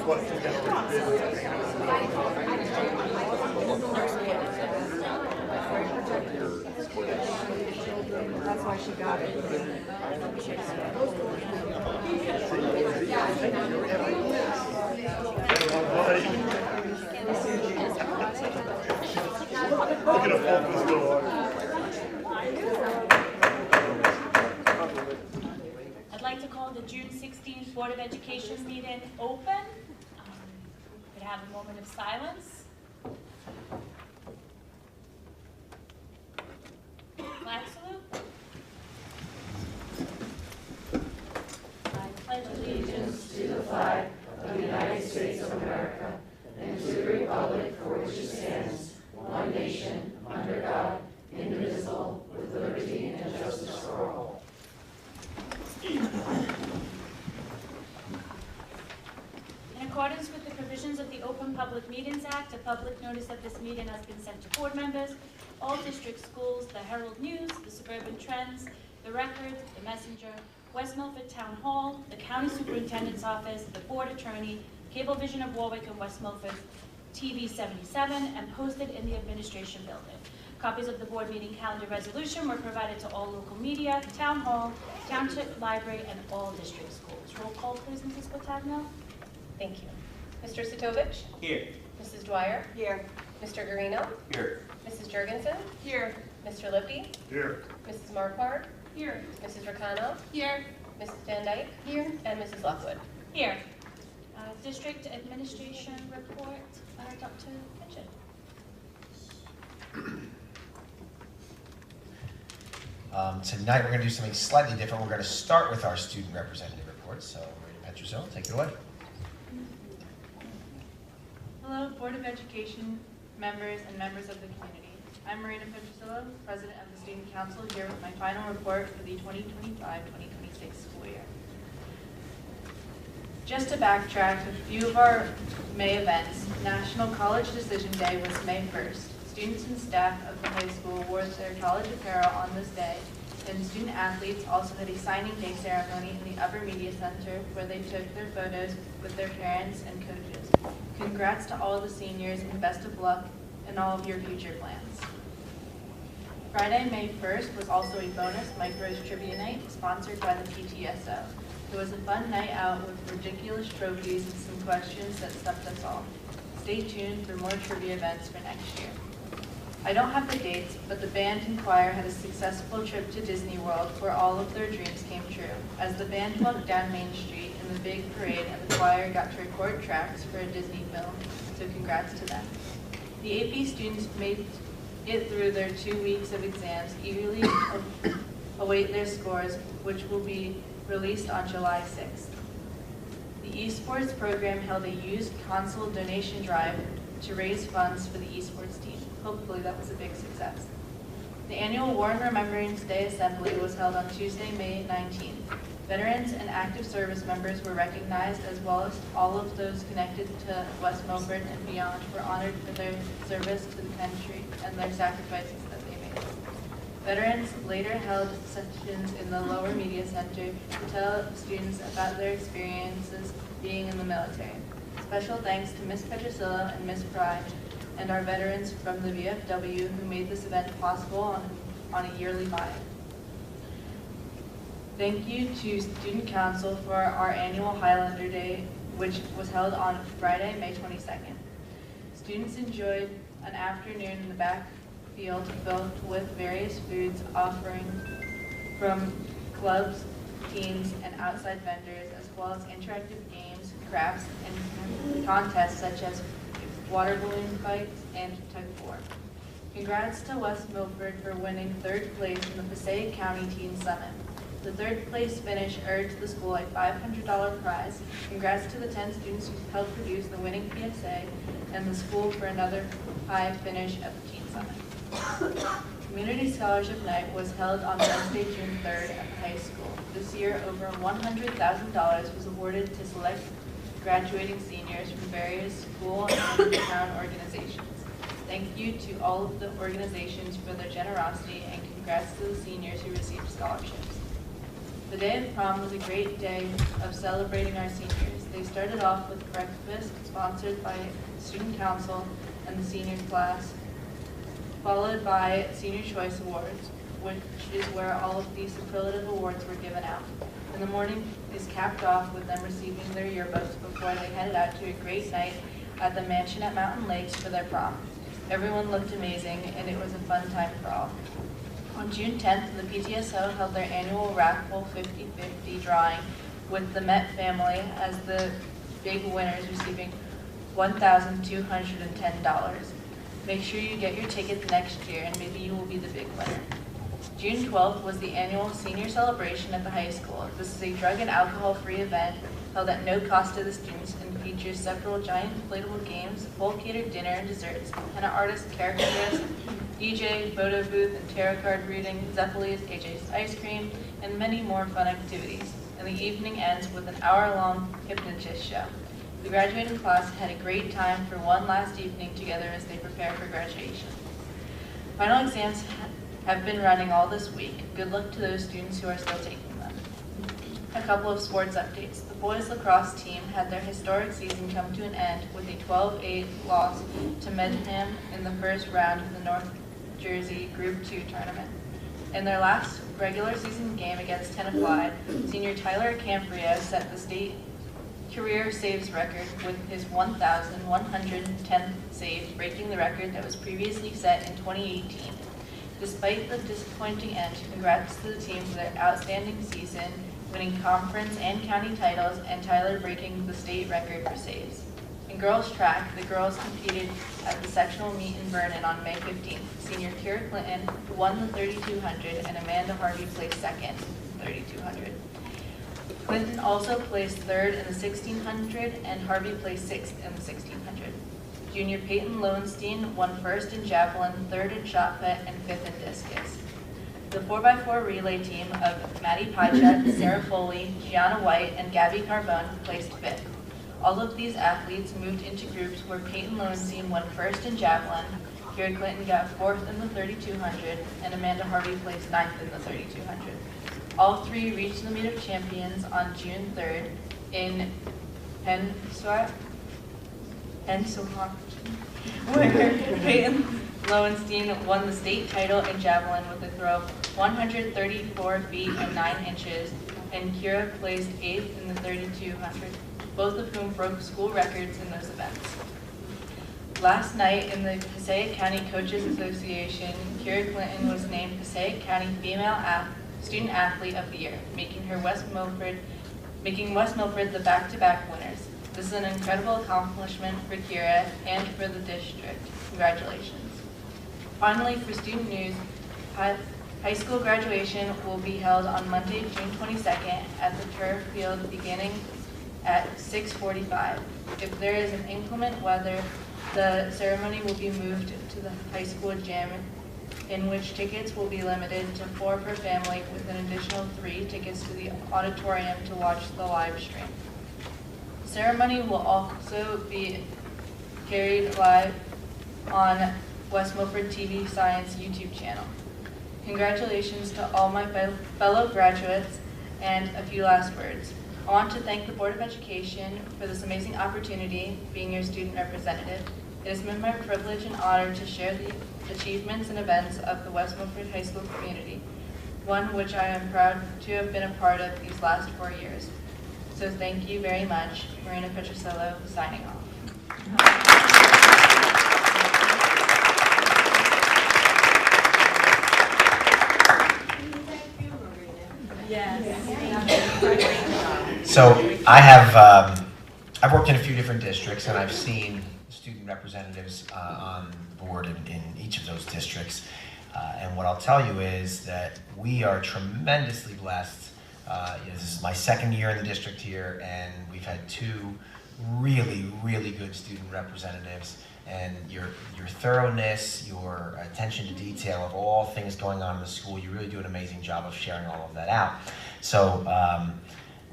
That's why she got it. I'd like to call the June 16th Board of Education meeting open. Could I have a moment of silence? Flag salute. I pledge allegiance to the flag of the United States of America and to the republic for which it stands, one nation, under God, indivisible, with liberty and justice for all. In accordance with the provisions of the Open Public Meetings Act, a public notice of this meeting has been sent to board members, all district schools, the Herald News, the Suburban Trends, the Record, the Messenger, West Milford Town Hall, the County Superintendent's Office, the Board Attorney, Cablevision of Warwick and West Milford, TV 77, and posted in the Administration Building. Copies of the board meeting calendar resolution were provided to all local media, Town Hall, Township, Library, and all district schools. Roll call, please, Mrs. Patagno. Thank you. Mr. Sitovich? Here. Mrs. Dwyer? Here. Mr. Garino? Here. Mrs. Jurgensen? Here. Mr. Lippy? Here. Mrs. Marquardt? Here. Mrs. Ricano? Here. Mrs. Van Dyke? Here. And Mrs. Lockwood. Here. District Administration Report, Dr. Kitchen. Tonight we're going to do something slightly different. We're going to start with our student representative report. So, Maria Petrozello, take it away. Hello, Board of Education members and members of the community. I'm Marina Petrozello, President of the Student Council, here with my final report for the 2025-2026 school year. Just to backtrack a few of our May events, National College Decision Day was May 1st. Students and staff of the high school wore their college apparel on this day, and student athletes also had a signing day ceremony in the Upper Media Center where they took their photos with their parents and coaches. Congrats to all of the seniors and best of luck in all of your future plans. Friday, May 1st was also a bonus Mike Rose Trivia Night sponsored by the PTSO. It was a fun night out with ridiculous trophies and some questions that stumped us all. Stay tuned for more trivia events for next year. I don't have the dates, but the band and choir had a successful trip to Disney World where all of their dreams came true. As the band walked down Main Street in the big parade and the choir got to record tracks for a Disney film, so congrats to them. The AP students made it through their 2 weeks of exams, eagerly await their scores, which will be released on July 6th. The esports program held a used console donation drive to raise funds for the esports team. Hopefully that was a big success. The annual War and Remembrance Day Assembly was held on Tuesday, May 19th. Veterans and active service members were recognized, as well as all of those connected to West Milford and beyond were honored for their service to the country and their sacrifices that they made. Veterans later held sessions in the Lower Media Center to tell students about their experiences being in the military. Special thanks to Ms. Petrozello and Ms. Pry and our veterans from the VFW who made this event possible on a yearly buy-in. Thank you to Student Council for our annual Highlander Day, which was held on Friday, May 22nd. Students enjoyed an afternoon in the back field filled with various foods offering from clubs, teams, and outside vendors, as well as interactive games, crafts, and contests such as water balloon fights and tug of war. Congrats to West Milford for winning 3rd place in the Passaic County Teen Summit. The 3rd place finish earned the school a $500 prize. Congrats to the 10 students who helped produce the winning PSA and the school for another high finish at the Teen Summit. Community Scholarship Night was held on Wednesday, June 3rd at the high school. This year, over $100,000 was awarded to select graduating seniors from various school and town organizations. Thank you to all of the organizations for their generosity, and congrats to the seniors who received scholarships. The day of prom was a great day of celebrating our seniors. They started off with breakfast sponsored by Student Council and the senior class, followed by Senior Choice Awards, which is where all of these superlative awards were given out. And the morning is capped off with them receiving their yearbooks before they headed out to a great night at the mansion at Mountain Lakes for their prom. Everyone looked amazing, and it was a fun time for all. On June 10th, the PTSO held their annual raffle 50-50 drawing with the Met family as the big winners, receiving $1,210. Make sure you get your tickets next year, and maybe you will be the big winner. June 12th was the annual senior celebration at the high school. This is a drug and alcohol-free event held at no cost to the students and features several giant inflatable games, full catered dinner and desserts, henna artist characters, DJ, photo booth, and tarot card reading, Zeppelis, AJ's ice cream, and many more fun activities. And the evening ends with an hour-long hypnotist show. The graduating class had a great time for one last evening together as they prepare for graduation. Final exams have been running all this week. Good luck to those students who are still taking them. A couple of sports updates. The boys lacrosse team had their historic season come to an end with a 12-8 loss to Medham in the first round of the North Jersey Group 2 tournament. In their last regular season game against Tenafly, senior Tyler Campria set the state career saves record with his 1,110th save, breaking the record that was previously set in 2018. Despite the disappointing end, congrats to the team for their outstanding season, winning conference and county titles, and Tyler breaking the state record for saves. In girls track, the girls competed at the sectional meet in Vernon on May 15th. Senior Kira Clinton won the 3,200 and Amanda Harvey placed second in the 3,200. Clinton also placed third in the 1,600 and Harvey placed sixth in the 1,600. Junior Peyton Lowenstein won first in javelin, third in shot put, and fifth in discus. The 4x4 relay team of Maddie Pychet, Sarah Foley, Gianna White, and Gabby Carbone placed fifth. All of these athletes moved into groups where Peyton Lowenstein won first in javelin, Kira Clinton got fourth in the 3,200, and Amanda Harvey placed ninth in the 3,200. All three reached the meet of champions on June 3rd in Pensacola, where Peyton Lowenstein won the state title in javelin with a throw of 134 feet and 9 inches, and Kira placed 8th in the 3,200, both of whom broke school records in those events. Last night in the Passaic County Coaches Association, Kira Clinton was named Passaic County Female Student Athlete of the Year, making West Milford the back-to-back winners. This is an incredible accomplishment for Kira and for the district. Congratulations. Finally, for student news, high school graduation will be held on Monday, June 22nd at the turf field beginning at 6:45. If there is an inclement weather, the ceremony will be moved to the high school gym, in which tickets will be limited to 4 per family with an additional 3 tickets to the auditorium to watch the live stream. The ceremony will also be carried live on West Milford TV Science YouTube channel. Congratulations to all my fellow graduates, and a few last words. I want to thank the Board of Education for this amazing opportunity being your student representative. It has been my privilege and honor to share the achievements and events of the West Milford High School community, one which I am proud to have been a part of these last 4 years. So thank you very much. Marina Petrosello signing off. So I have, I've worked in a few different districts, and I've seen student representatives on the board in each of those districts. And what I'll tell you is that we are tremendously blessed. This is my second year in the district here, and we've had 2 really, really good student representatives. And your thoroughness, your attention to detail of all things going on in the school, you really do an amazing job of sharing all of that out. So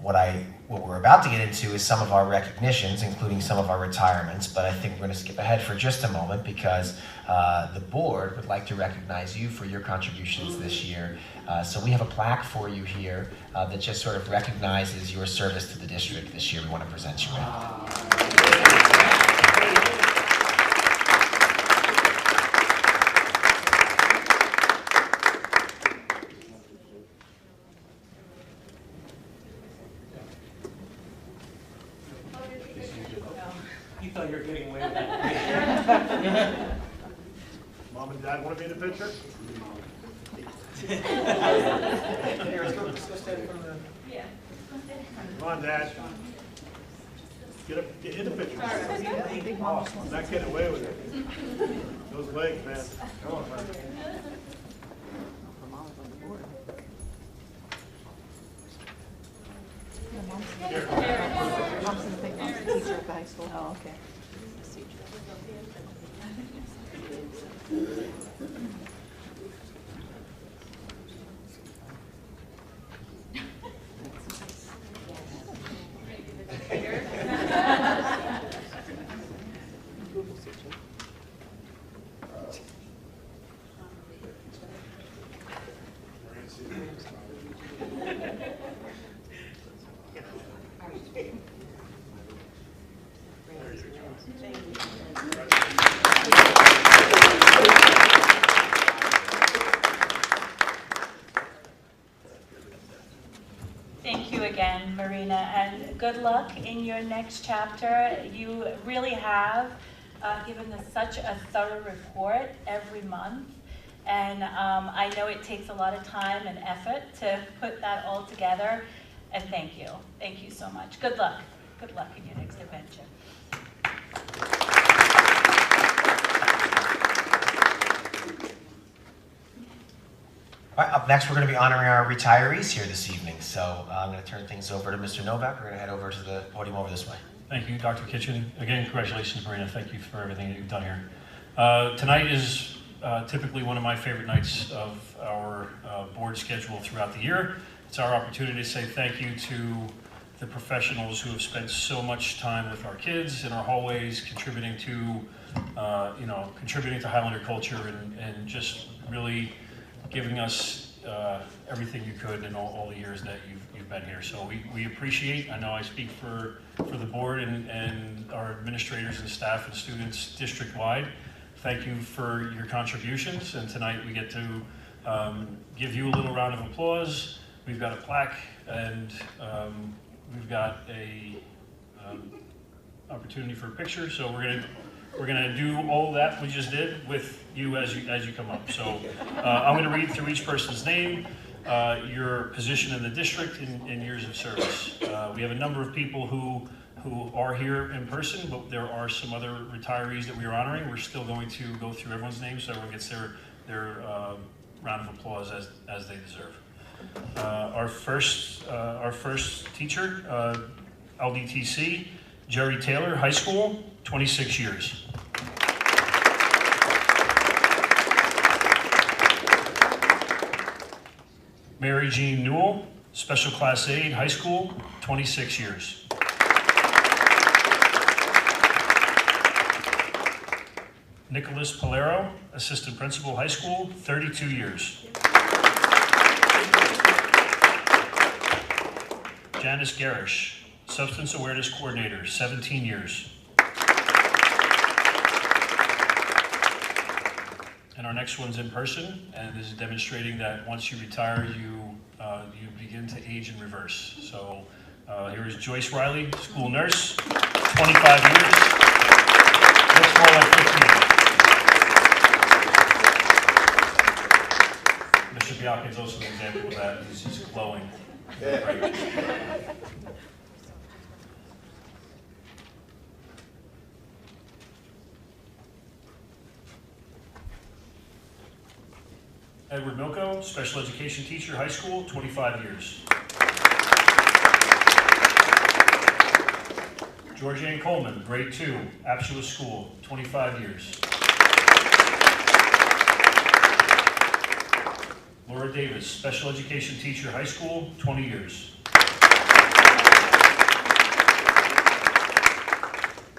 what we're about to get into is some of our recognitions, including some of our retirements, but I think we're going to skip ahead for just a moment because the board would like to recognize you for your contributions this year. So we have a plaque for you here that just sort of recognizes your service to the district this year. We want to present you with. You thought you were getting away with that. Mom and Dad want to be in the picture? Here, let's go stand from the... Yeah. Come on, Dad. Get in the picture. Not getting away with it. Those legs, man. Come on, man. Mom's in the big mom's a teacher at the high school. Oh, okay. Thank you again, Marina, and good luck in your next chapter. You really have given us such a thorough report every month, and I know it takes a lot of time and effort to put that all together, and thank you. Thank you so much. Good luck. Good luck in your next adventure. All right, up next, we're going to be honoring our retirees here this evening. So I'm going to turn things over to Mr. Novak. We're going to head over to the podium over this way. Thank you, Dr. Kitchen. Again, congratulations, Marina. Thank you for everything that you've done here. Tonight is typically one of my favorite nights of our board schedule throughout the year. It's our opportunity to say thank you to the professionals who have spent so much time with our kids in our hallways, contributing to Highlander culture and just really giving us everything you could in all the years that you've been here. So we appreciate, I know I speak for the board and our administrators and staff and students district-wide. Thank you for your contributions, and tonight we get to give you a little round of applause. We've got a plaque, and we've got a opportunity for a picture, so we're gonna do all that we just did with you as you come up. So I'm gonna read through each person's name, your position in the district, and years of service. We have a number of people who are here in person, but there are some other retirees that we are honoring. We're still going to go through everyone's names so everyone gets their round of applause as they deserve. Our first teacher, LDTC, Jerry Taylor, high school, 26 years. Mary Jean Newell, special class aide, high school, 26 years. Nicholas Palero, assistant principal, high school, 32 years. Janice Garish, substance awareness coordinator, 17 years. And our next one's in person, and this is demonstrating that once you retire, you begin to age in reverse. So here is Joyce Riley, school nurse, 25 years. Looks more like 15. Mr. Bianchi is also an example of that. He's just glowing. Right. Edward Milko, special education teacher, high school, 25 years. Georgianne Coleman, grade 2, Apsula School, 25 years. Laura Davis, special education teacher, high school, 20 years.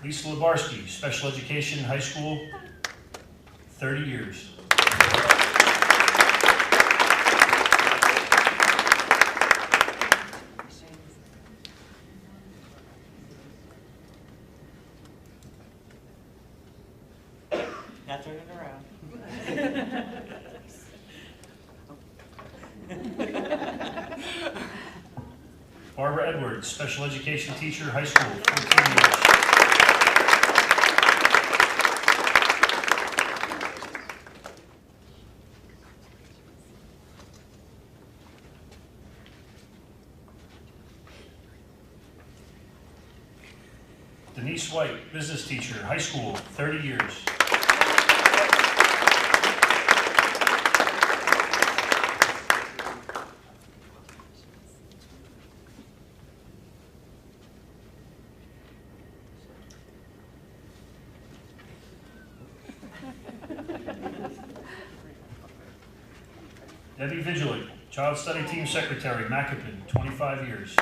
Lisa Lebarski, Special Education, High School, 30 years. Now turn it around. Barbara Edwards, Special Education Teacher, High School, 14 years. Denise White, Business Teacher, High School, 30 years. Debbie Vigilant, Child Study Team Secretary, Macapin, 25 years.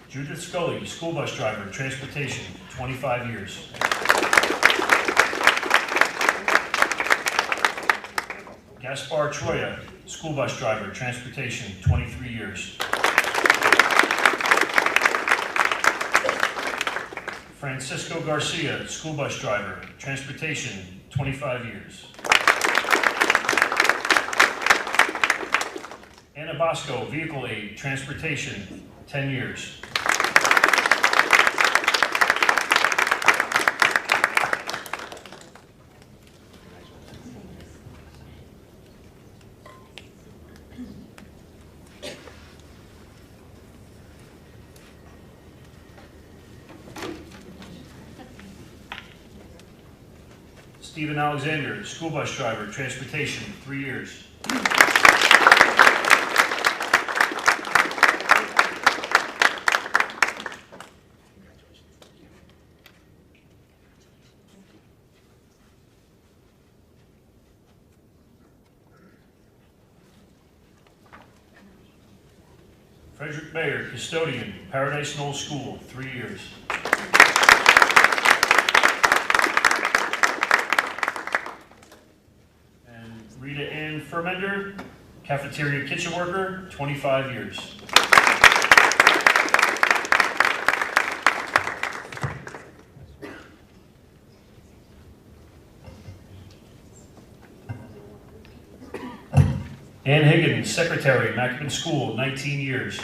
Judith Scully, School Bus Driver, Transportation, 25 years. Gaspar Troya, School Bus Driver, Transportation, 23 years. Francisco Garcia, School Bus Driver, Transportation, 25 years. Anna Bosco, Vehicle Aid, Transportation, 10 years. Stephen Alexander, School Bus Driver, Transportation, 3 years. Frederick Bayer, Custodian, Paradise Knoll School, 3 years. Rita Ann Fermender, Cafeteria Kitchen Worker, 25 years. Ann Higgins, Secretary, Macapin School, 19 years.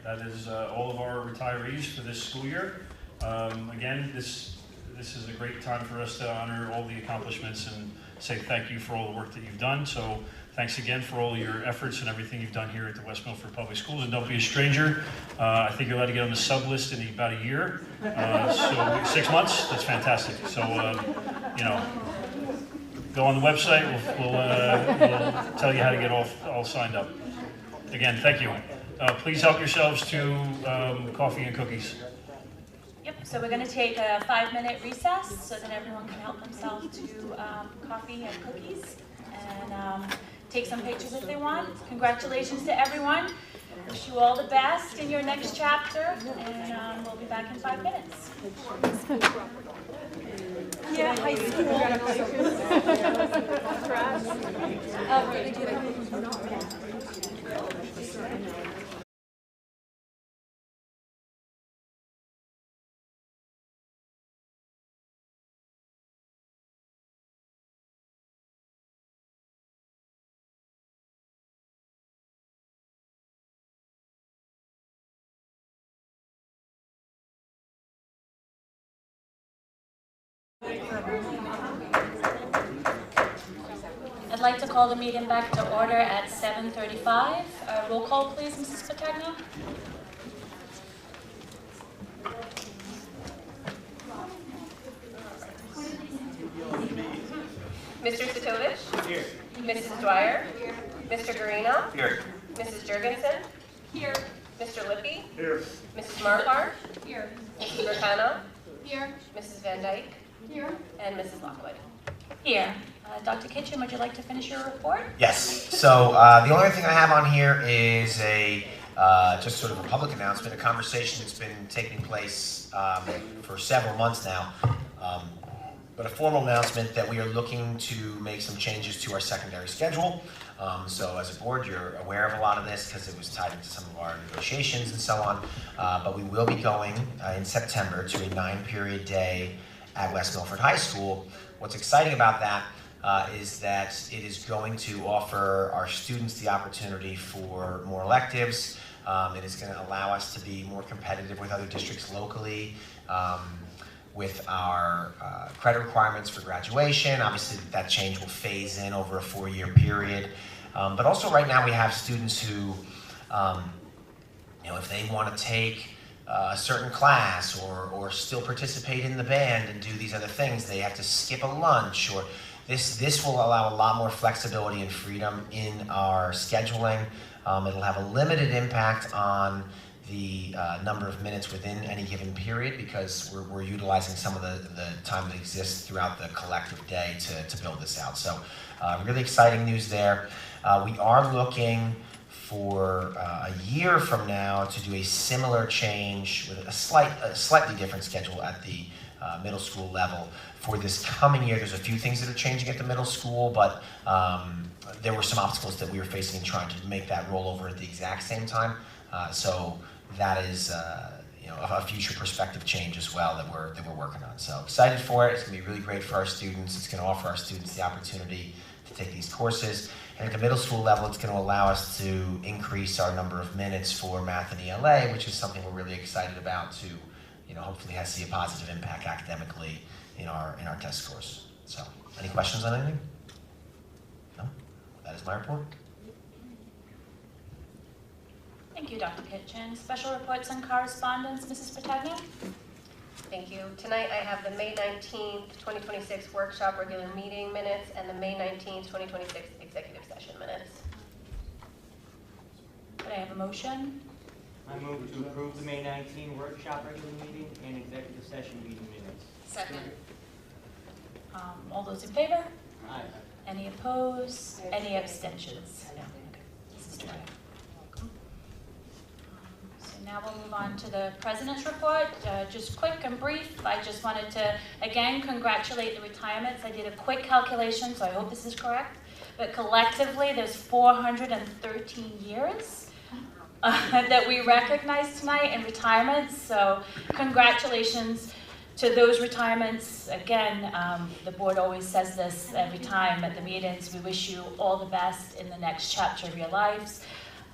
That is all of our retirees for this school year. Again, this is a great time for us to honor all the accomplishments and say thank you for all the work that you've done. So thanks again for all your efforts and everything you've done here at the West Milford Public Schools. And don't be a stranger. I think you're allowed to get on the sub list in about a year. So 6 months, that's fantastic. So, you know, go on the website. We'll tell you how to get all signed up. Again, thank you. Please help yourselves to coffee and cookies. Yep, so we're going to take a 5-minute recess so that everyone can help themselves to coffee and cookies and take some pictures if they want. Congratulations to everyone. Wish you all the best in your next chapter, and we'll be back in 5 minutes. Yeah, high school. I'd like to call the meeting back to order at 7:35. Roll call, please, Mrs. Patagna. Mr. Sitovich? Here. Mrs. Dwyer? Here. Mr. Garino? Here. Mrs. Jurgensen? Here. Mr. Lippy, Here. Mrs. Marquardt, Here. Mrs. Bertano, Here. Mrs. Van Dyke, Here. and Mrs. Lockwood. Here. Dr. Kitchen, would you like to finish your report? Yes. So the only thing I have on here is a just sort of a public announcement, a conversation that's been taking place for several months now, but a formal announcement that we are looking to make some changes to our secondary schedule. So as a board, you're aware of a lot of this because it was tied into some of our negotiations and so on. But we will be going in September to a 9-period day at West Milford High School. What's exciting about that is that it is going to offer our students the opportunity for more electives. It is going to allow us to be more competitive with other districts locally, with our credit requirements for graduation. Obviously, that change will phase in over a 4-year period. But also right now we have students who, if they want to take a certain class or still participate in the band and do these other things, they have to skip a lunch, or this will allow a lot more flexibility and freedom in our scheduling. It'll have a limited impact on the number of minutes within any given period because we're utilizing some of the time that exists throughout the collective day to build this out. So really exciting news there. We are looking for a year from now to do a similar change with a slightly different schedule at the middle school level. For this coming year, there's a few things that are changing at the middle school, but there were some obstacles that we were facing in trying to make that roll over at the exact same time. So that is a future perspective change as well that we're working on. So excited for it. It's going to be really great for our students. It's going to offer our students the opportunity to take these courses. And at the middle school level, it's going to allow us to increase our number of minutes for math and ELA, which is something we're really excited about to, hopefully see a positive impact academically in our test scores. So, any questions on anything? No? That is my report. Thank you, Dr. Kitchen. Special reports and correspondence, Mrs. Patagna? Thank you. Tonight I have the May 19th, 2026 workshop regular meeting minutes and the May 19th, 2026 executive session minutes. Could I have a motion? I move to approve the May 19 workshop regular meeting and executive session meeting minutes. Second. All those in favor? Aye. Any opposed? Any abstentions? No. Mrs. Dwyer. So now we'll move on to the President's report. Just quick and brief, I just wanted to, again, congratulate the retirements. I did a quick calculation, so I hope this is correct. But collectively, there's 413 years that we recognize tonight in retirements. So congratulations to those retirements. Again, the board always says this every time at the meetings. We wish you all the best in the next chapter of your lives.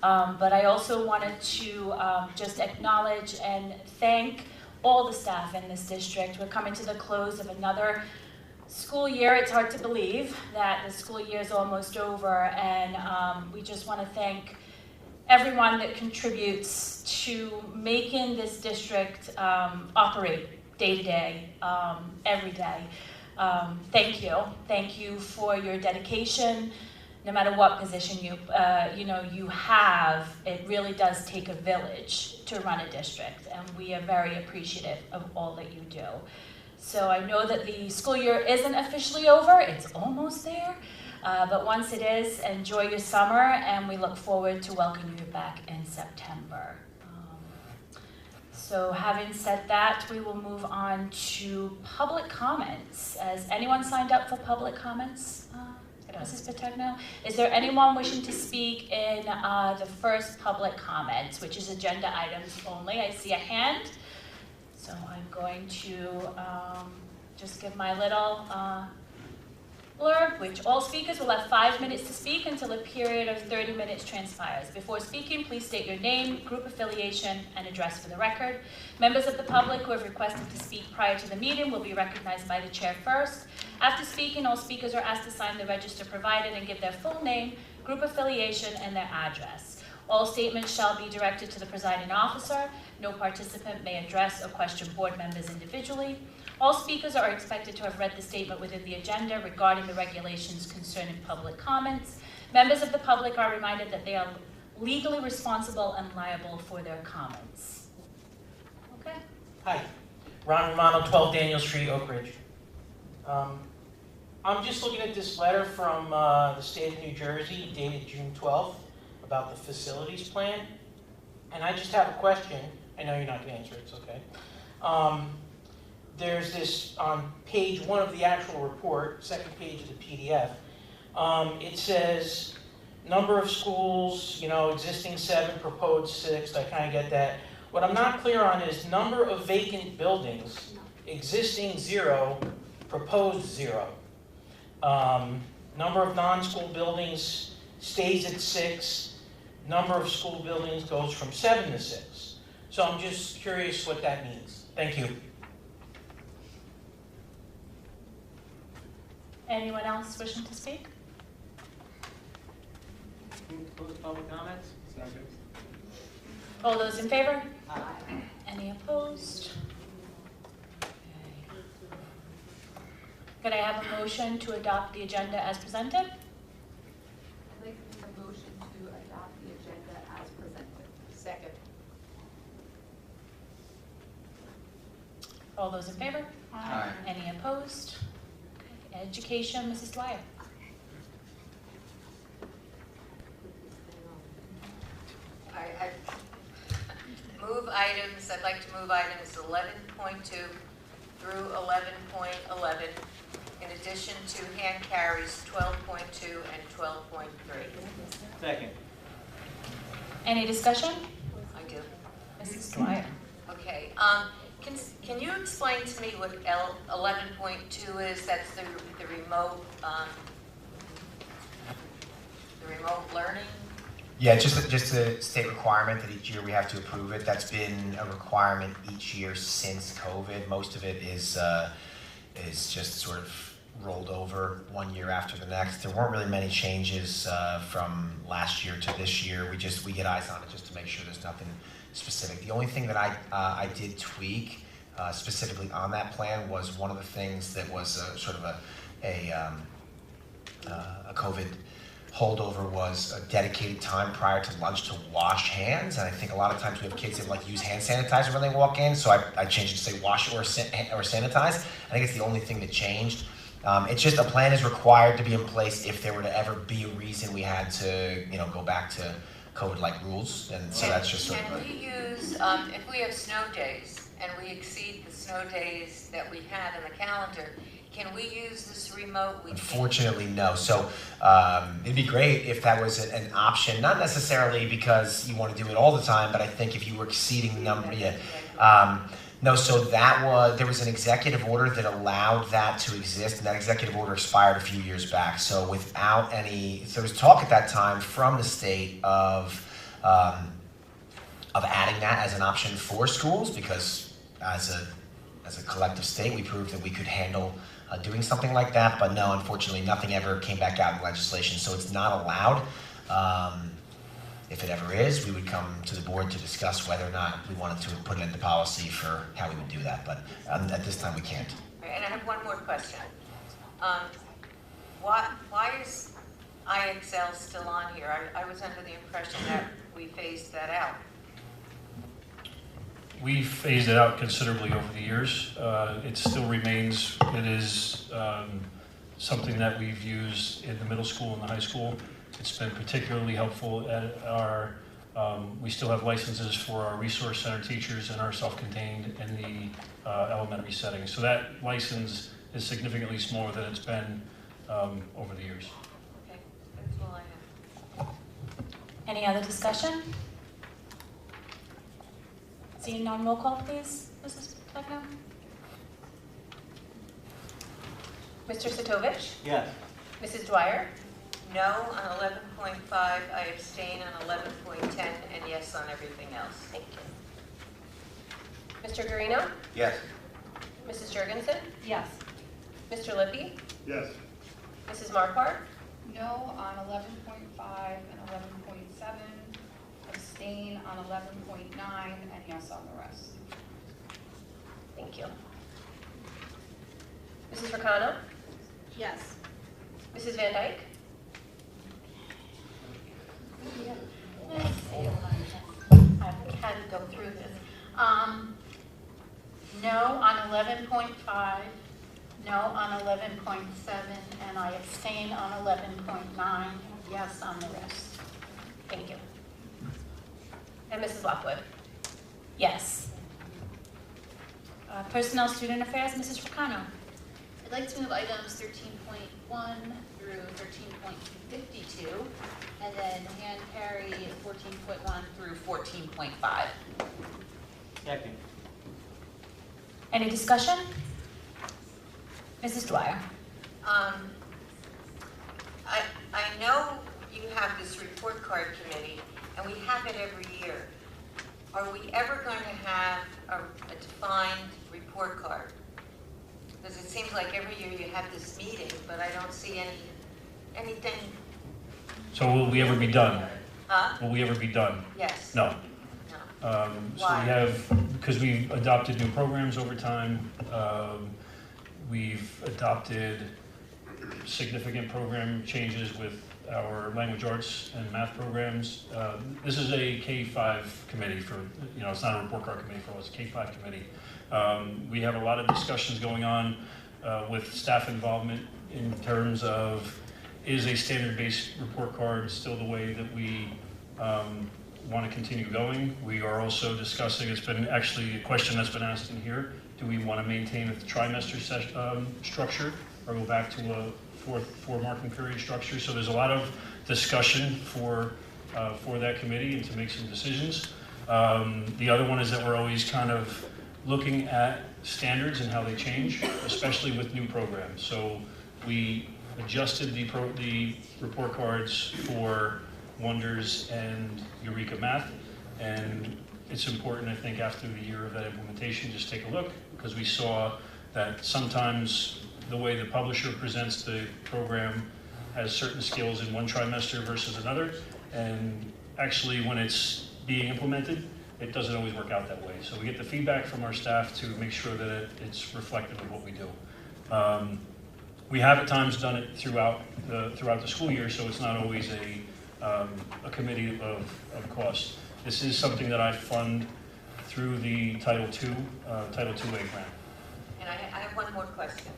But I also wanted to just acknowledge and thank all the staff in this district. We're coming to the close of another school year. It's hard to believe that the school year is almost over, and we just want to thank everyone that contributes to making this district operate day to day, every day. Thank you. Thank you for your dedication. No matter what position you have, it really does take a village to run a district, and we are very appreciative of all that you do. So I know that the school year isn't officially over, it's almost there, but once it is, enjoy your summer, and we look forward to welcoming you back in September. So having said that, we will move on to public comments. Has anyone signed up for public comments? Mrs. Patagna? Is there anyone wishing to speak in the first public comments, which is agenda items only? I see a hand, so I'm going to just give my little blurb, which all speakers will have 5 minutes to speak until a period of 30 minutes transpires. Before speaking, please state your name, group affiliation, and address for the record. Members of the public who have requested to speak prior to the meeting will be recognized by the chair first. After speaking, all speakers are asked to sign the register provided and give their full name, group affiliation, and their address. All statements shall be directed to the presiding officer. No participant may address or question board members individually. All speakers are expected to have read the statement within the agenda regarding the regulations concerning public comments. Members of the public are reminded that they are legally responsible and liable for their comments. Okay? Hi, Ron Romano, 12 Daniel Street, Oak Ridge. I'm just looking at this letter from the state of New Jersey dated June 12th about the facilities plan. And I just have a question. I know you're not going to answer it, it's okay. There's this on page 1 of the actual report, second page of the PDF. It says number of schools, existing 7, proposed 6. I kind of get that. What I'm not clear on is number of vacant buildings, existing 0, proposed 0. Number of non-school buildings stays at 6. Number of school buildings goes from 7 to 6. So I'm just curious what that means. Thank you. Anyone else wishing to speak? Move to close public comments? Second. All those in favor? Aye. Any opposed? Okay. Could I have a motion to adopt the agenda as presented? I'd like to make a motion to adopt the agenda as presented. Second. All those in favor? Aye. Any opposed? Okay. Education, Mrs. Dwyer. I move items, I'd like to move items 11.2 through 11.11, in addition to hand carries 12.2 and 12.3. Second. Any discussion? I do. Mrs. Dwyer. Okay. Can you explain to me what 11.2 is? That's the remote learning? Yeah, just a state requirement that each year we have to approve it. That's been a requirement each year since COVID. Most of it is just sort of rolled over one year after the next. There weren't really many changes from last year to this year. We get eyes on it just to make sure there's nothing specific. The only thing that I did tweak specifically on that plan was one of the things that was sort of a COVID holdover was a dedicated time prior to lunch to wash hands, and I think a lot of times we have kids that use hand sanitizer when they walk in, so I changed it to say wash or sanitize. I think it's the only thing that changed. It's just a plan is required to be in place if there were to ever be a reason we had to go back to COVID-like rules, and so that's just sort of. Can we use, if we have snow days and we exceed the snow days that we have in the calendar, can we use this remote? Unfortunately, no. So it'd be great if that was an option, not necessarily because you want to do it all the time, but I think if you were exceeding the number, no, so there was an executive order that allowed that to exist, and that executive order expired a few years back. So there was talk at that time from the state of adding that as an option for schools, because as a collective state, we proved that we could handle doing something like that, but no, unfortunately, nothing ever came back out in legislation, so it's not allowed. If it ever is, we would come to the board to discuss whether or not we wanted to put it into policy for how we would do that, but at this time we can't. And I have one more question. Why is IXL still on here? I was under the impression that we phased that out. We phased it out considerably over the years. It still remains, it is something that we've used in the middle school and the high school. It's been particularly helpful at we still have licenses for our resource center teachers and our self-contained in the elementary setting. So that license is significantly smaller than it's been over the years. Okay, that's all I have. Any other discussion? Seeing none, roll call, please. Mrs. Putnam? Mr. Sitovich? Yes. Mrs. Dwyer? No on 11.5, I abstain on 11.10, and yes on everything else. Thank you. Mr. Guarino? Yes. Mrs. Jurgensen? Yes. Mr. Lippy? Yes. Mrs. Marquardt? No on 11.5 and 11.7, abstain on 11.9, and yes on the rest. Thank you. Mrs. Ricano? Yes. Mrs. Van Dyke? I've had to go through this. No on 11.5, no on 11.7, and I abstain on 11.9, yes on the rest. Thank you. And Mrs. Lockwood? Yes. Personnel Student Affairs, Mrs. Fracano. I'd like to move items 13.1 through 13.52, and then hand carry 14.1 through 14.5. Second. Any discussion? Mrs. Dwyer. I know you have this report card committee, and we have it every year. Are we ever going to have a defined report card? Because it seems like every year you have this meeting, but I don't see anything. So will we ever be done? Huh? Will we ever be done? Yes. No. No. So Why? we have, because we've adopted new programs over time, we've adopted significant program changes with our language arts and math programs. This is a K-5 committee for, it's not a report card committee for us, it's a K-5 committee. We have a lot of discussions going on with staff involvement in terms of, is a standard-based report card still the way that we want to continue going? We are also discussing, it's been actually a question that's been asked in here, do we want to maintain a trimester structure or go back to a four marking period structure? So there's a lot of discussion for that committee and to make some decisions. The other one is that we're always kind of looking at standards and how they change, especially with new programs. So we adjusted the report cards for Wonders and Eureka Math, and it's important, I think, after the year of that implementation, just take a look, because we saw that sometimes the way the publisher presents the program has certain skills in one trimester versus another, and actually when it's being implemented, it doesn't always work out that way. So we get the feedback from our staff to make sure that it's reflective of what we do. We have at times done it throughout the school year, so it's not always a committee of cost. This is something that I fund through the Title II grant. And I have one more question.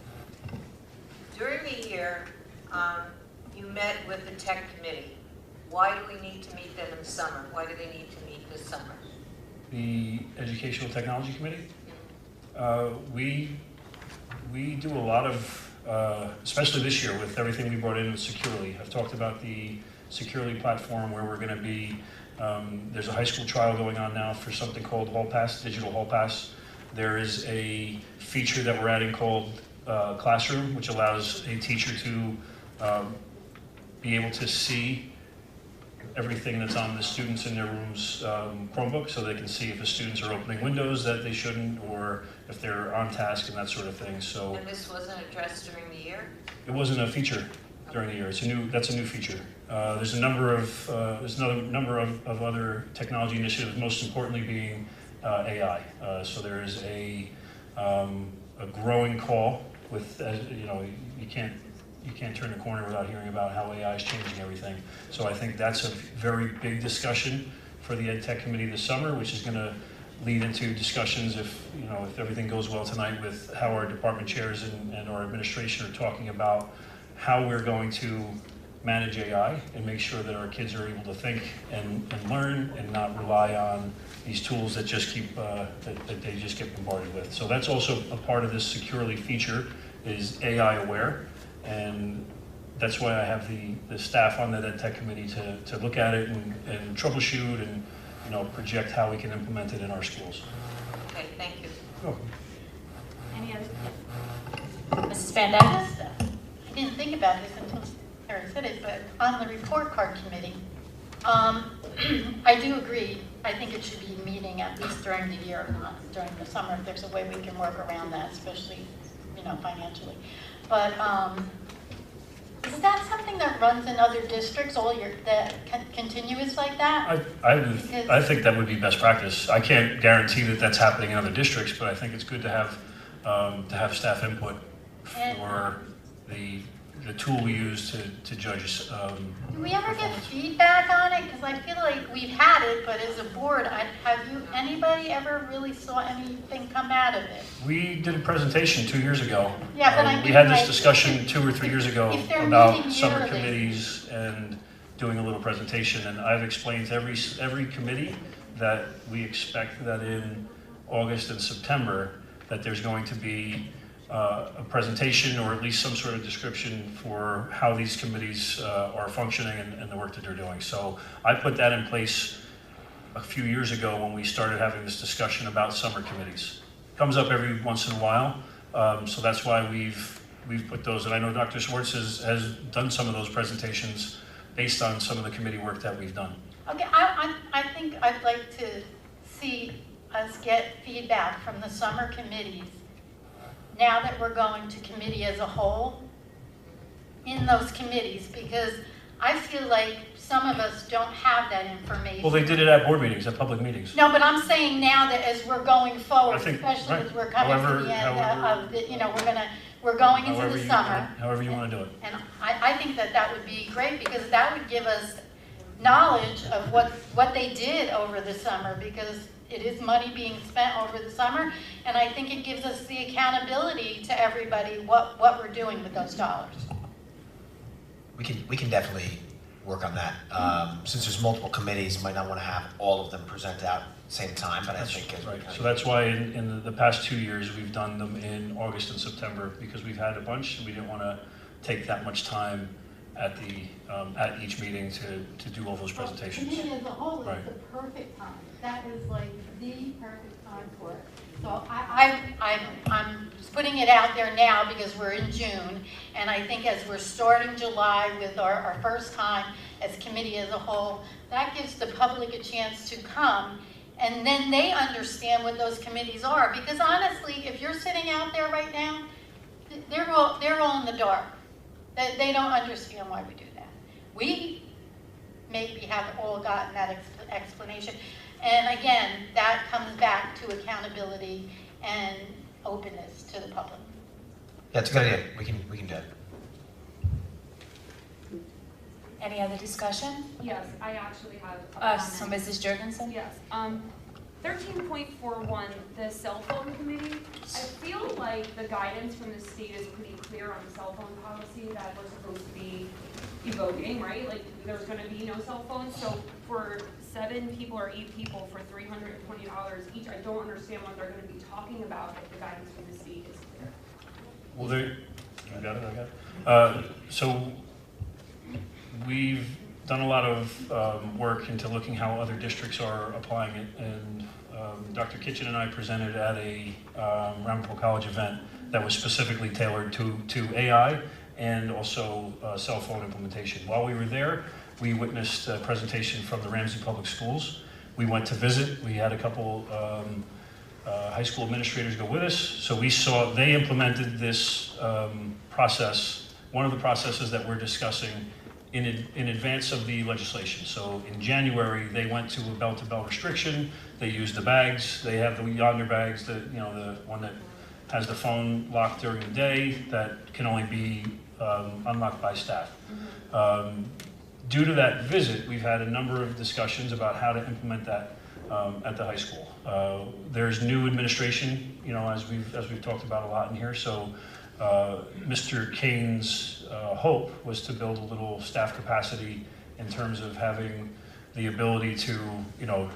During the year, you met with the tech committee. Why do we need to meet them in the summer? Why do they need to meet this summer? The Educational Technology Committee, we do a lot of, especially this year with everything we brought in with Securely. I've talked about the Securely platform where we're going to be, there's a high school trial going on now for something called Hall Pass, Digital Hall Pass. There is a feature that we're adding called Classroom, which allows a teacher to be able to see everything that's on the students in their room's Chromebook, so they can see if the students are opening windows that they shouldn't, or if they're on task and that sort of thing. So And this wasn't addressed during the year? it wasn't a feature during the year. That's a new feature. There's another number of other technology initiatives, most importantly being AI. So there is a growing call with, you can't turn the corner without hearing about how AI is changing everything. So I think that's a very big discussion for the Ed Tech Committee this summer, which is going to lead into discussions if everything goes well tonight with how our department chairs and our administration are talking about how we're going to manage AI and make sure that our kids are able to think and learn and not rely on these tools that just keep that they just get bombarded with. So that's also a part of this Securely feature, is AI aware, and that's why I have the staff on that Ed Tech Committee to look at it and troubleshoot and project how we can implement it in our schools. Okay, thank you. Oh. Any other? Mrs. Van Dyke? I didn't think about this until Sarah said it, but on the report card committee, I do agree. I think it should be meeting at least during the year, not during the summer, if there's a way we can work around that, especially, financially. But is that something that runs in other districts, that continuous like that? I think that would be best practice. I can't guarantee that that's happening in other districts, but I think it's good to have staff input for the tool we use to judge. Do we ever get feedback on it? Because I feel like we've had it, but as a board, anybody ever really saw anything come out of it? We did a presentation 2 years ago. Yeah, but I we mean, had this like, discussion 2 or 3 years ago if they're about meeting summer yearly. committees and doing a little presentation, and I've explained to every committee that we expect that in August and September that there's going to be a presentation or at least some sort of description for how these committees are functioning and the work that they're doing. So I put that in place a few years ago when we started having this discussion about summer committees. It comes up every once in a while, so that's why we've put those. And I know Dr. Schwartz has done some of those presentations based on some of the committee work that we've done. Okay, I think I'd like to see us get feedback from the summer committees now that we're going to committee as a whole in those committees, because I feel like some of us don't have that information. Well, they did it at board meetings, at public meetings. No, but I'm saying now that as we're going forward, I think, especially right. as we're coming to the end of the, we're going into the summer. However you want to do it. And I think that would be great, because that would give us knowledge of what they did over the summer, because it is money being spent over the summer, and I think it gives us the accountability to everybody what we're doing with those dollars. We can definitely work on that. Since there's multiple committees, might not want to have all of them present out at the same time, but I think as Right. So that's why in the past 2 years, we've done them in August and September, because we've had a bunch, and we didn't want to take that much time at each meeting to do all those presentations. Well, committee as a whole Right. is the perfect time. That is like the perfect time for it. So I'm putting it out there now because we're in June, and I think as we're starting July with our first time as committee as a whole, that gives the public a chance to come, and then they understand what those committees are. Because honestly, if you're sitting out there right now, they're all in the dark. They don't understand why we do that. We maybe haven't all gotten that explanation. And again, that comes back to accountability and openness to the public. Yeah, it's a good idea. We can do it. Any other discussion? Yes, I actually have a comment. So Mrs. Jurgensen? Yes, 13.41, the cell phone committee. I feel like the guidance from the state is pretty clear on the cell phone policy that we're supposed to be evoking, right? Like, there's gonna be no cell phones, so for 7 people or 8 people for $320 each, I don't understand what they're gonna be talking about if the guidance from the state is clear. Well, I got it. So we've done a lot of work into looking how other districts are applying it, and Dr. Kitchen and I presented at a Ramapo College event that was specifically tailored to AI and also cell phone implementation. While we were there, we witnessed a presentation from the Ramsey Public Schools. We went to visit. We had a couple high school administrators go with us. So we saw they implemented this process, one of the processes that we're discussing in advance of the legislation. So in January, they went to a bell-to-bell restriction. They used the bags. They have the yonder bags, the one that has the phone locked during the day that can only be unlocked by staff. Due to that visit, we've had a number of discussions about how to implement that at the high school. There's new administration, as we've talked about a lot in here. So Mr. Kane's hope was to build a little staff capacity in terms of having the ability to,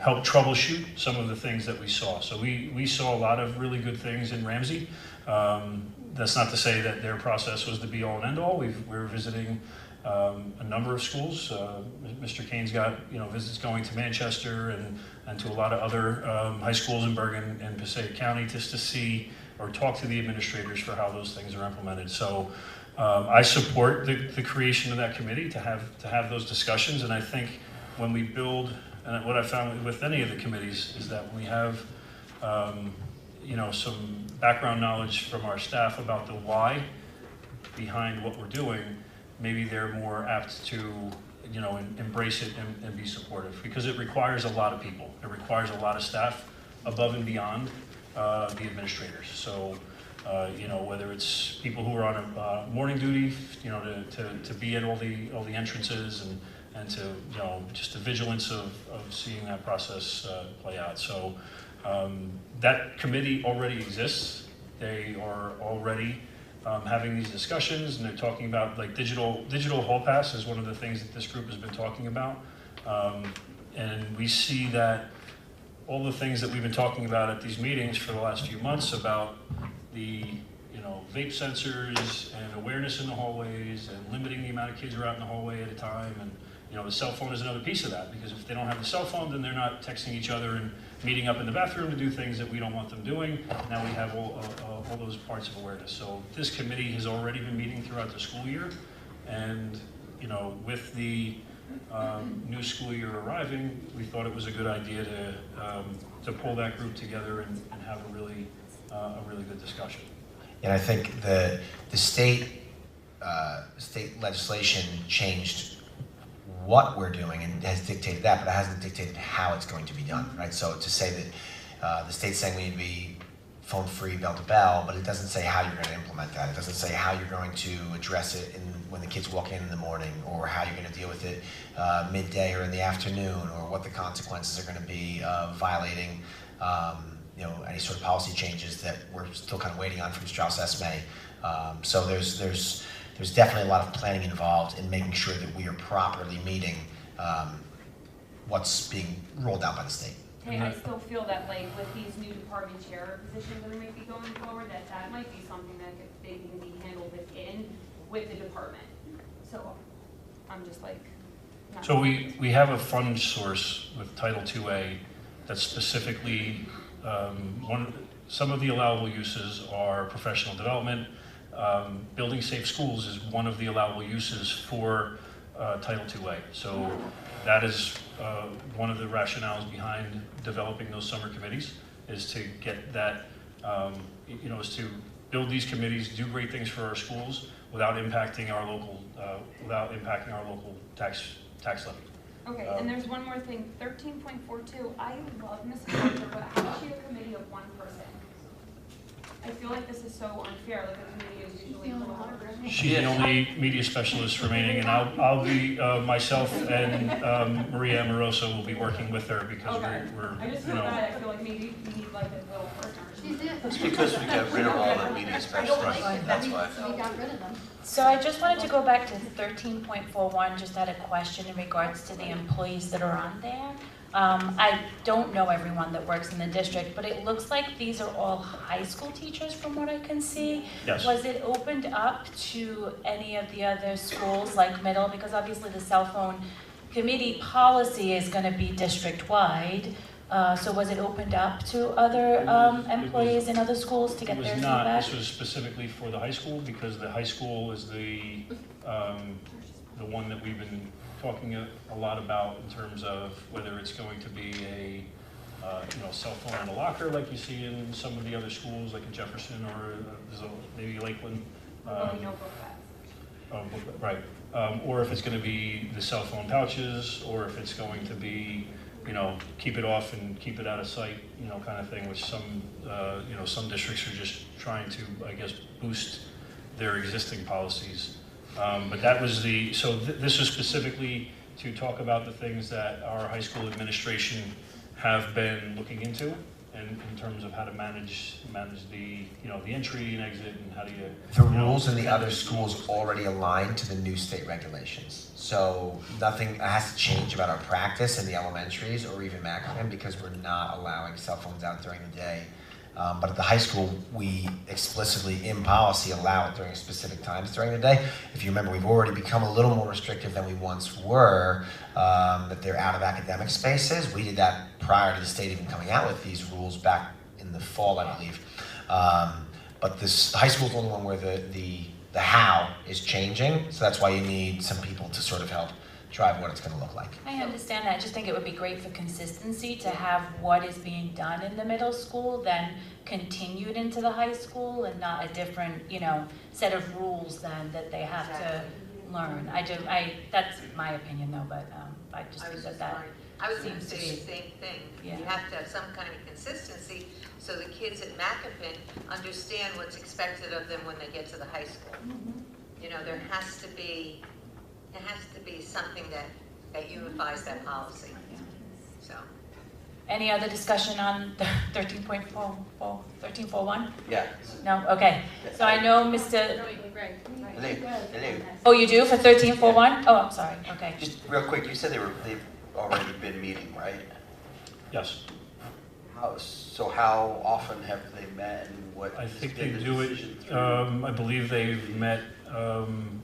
help troubleshoot some of the things that we saw. So we saw a lot of really good things in Ramsey. That's not to say that their process was the be-all and end-all. We're visiting a number of schools. Mr. Kane's got visits going to Manchester and to a lot of other high schools in Bergen and Passaic County just to see or talk to the administrators for how those things are implemented. So I support the creation of that committee to have those discussions, and I think when we build, and what I found with any of the committees is that when we have some background knowledge from our staff about the why behind what we're doing, maybe they're more apt to embrace it and be supportive, because it requires a lot of people. It requires a lot of staff above and beyond the administrators. So You know, whether it's people who are on a morning duty, you know, to be at all the entrances and to, you know, just the vigilance of seeing that process play out. So that committee already exists. They are already having these discussions, and they're talking about like digital hall pass is one of the things that this group has been talking about. And we see that all the things that we've been talking about at these meetings for the last few months about the, you know, vape sensors and awareness in the hallways and limiting the amount of kids who are out in the hallway at a time. And, you know, the cell phone is another piece of that, because if they don't have the cell phone, then they're not texting each other and meeting up in the bathroom to do things that we don't want them doing. Now we have all those parts of awareness. So this committee has already been meeting throughout the school year. And, you know, with the new school year arriving, we thought it was a good idea to pull that group together and have a really good discussion. And I think the state legislation changed what we're doing and has dictated that, but it hasn't dictated how it's going to be done, right? So to say that the state's saying we need to be phone-free, bell-to-bell, but it doesn't say how you're going to implement that. It doesn't say how you're going to address it when the kids walk in the morning, or how you're going to deal with it midday or in the afternoon, or what the consequences are going to be of violating you know, any sort of policy changes that we're still kind of waiting on from Strauss Esme. So there's definitely a lot of planning involved in making sure that we are properly meeting what's being rolled out by the state. Hey, I still feel that like with these new department chair positions that might be going forward, that might be something that they can be handled with the department. So I'm just like. So we have a fund source with Title IIA that's specifically, some of the allowable uses are professional development. Building safe schools is one of the allowable uses for Title IIA. So that is one of the rationales behind developing those summer committees, is to get that, you know, is to build these committees, do great things for our schools without impacting our local, tax levy. Okay, and there's one more thing, 13.42, I love Ms. Carter, but how is she a committee of one person? I feel like this is so unfair, like a committee is usually a little harder. She's the only media specialist remaining, and I'll be, myself and Maria Amoroso will be working with her, because we're I just you feel know. bad, I feel like maybe we need like a little partner. It's because we got rid of all the media specialists, that's why. We got rid of them. So I just wanted to go back to 13.41, just had a question in regards to the employees that are on there. I don't know everyone that works in the district, but it looks like these are all high school teachers from what I can see. Yes. Was it opened up to any of the other schools like middle? Because obviously the cell phone committee policy is going to be district-wide. So was it opened up to other employees in other schools to get their feedback? It was not. This was specifically for the high school, because the high school is the one that we've been talking a lot about in terms of whether it's going to be a you know, cell phone in a locker like you see in some of the other schools, like in Jefferson or maybe Lakeland. Right. Or if it's going to be the cell phone pouches, or if it's going to be, you know, keep it off and keep it out of sight, you know, kind of thing, which some, you know, some districts are just trying to, I guess, boost their existing policies. But that was the, so this was specifically to talk about the things that our high school administration have been looking into, and in terms of how to manage the, you know, the entry and exit, and how do you... The rules in the other schools already align to the new state regulations. So nothing has to change about our practice in the elementaries or even Mackinnon, because we're not allowing cell phones out during the day. But at the high school, we explicitly, in policy, allow it during specific times during the day. If you remember, we've already become a little more restrictive than we once were, that they're out of academic spaces. We did that prior to the state even coming out with these rules back in the fall, I believe. But this high school is the only one where the how is changing, so that's why you need some people to sort of help drive what it's going to look like. I understand that. I just think it would be great for consistency to have what is being done in the middle school then continued into the high school, and not a different, you know, set of rules then that they have to learn. That's my opinion though, but I just think that I was going to Seems to say be. the same thing. Yeah. You have to have some kind of consistency so the kids at Macapin understand what's expected of them when they get to the high school. You know, there has to be something that unifies that policy. So. Any other discussion on 13.41? Yeah. No? Okay. So I know Mr. Hello. Oh, you do for 13.41? Oh, I'm sorry. Okay. Just real quick, you said they've already been meeting, right? Yes. So how often have they met and what? I has think been they the do it, decision through? I believe they've met,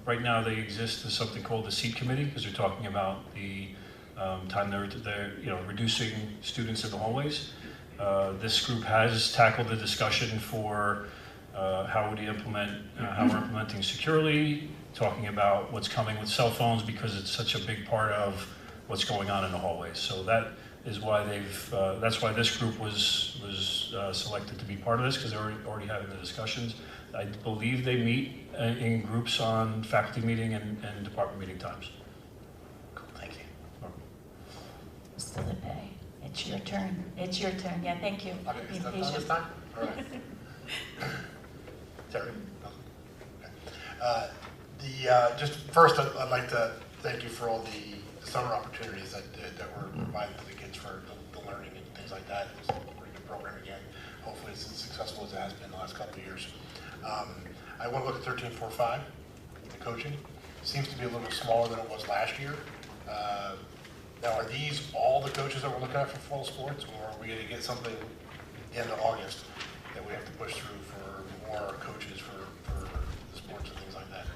right now they exist as something called the seat committee, because they're talking about the time they're reducing students in the hallways. This group has tackled the discussion for how would you implement, how we're implementing securely, talking about what's coming with cell phones, because it's such a big part of what's going on in the hallways. So that is why that's why this group was selected to be part of this, because they're already having the discussions. I believe they meet in groups on faculty meeting and department meeting times. Cool, thank you. Mr. Lepay, it's your turn. It's your turn. Yeah, thank you. Okay, Be is that patient. this time? All right. Terry? Just first, I'd like to thank you for all the summer opportunities that were provided to the kids for the learning and things like that. It was a pretty good program again. Hopefully it's as successful as it has been the last couple of years. I want to look at 13.45, the coaching. Seems to be a little bit smaller than it was last year. Now, are these all the coaches that we're looking at for fall sports, or are we going to get something in August that we have to push through for more coaches for the sports and things like that?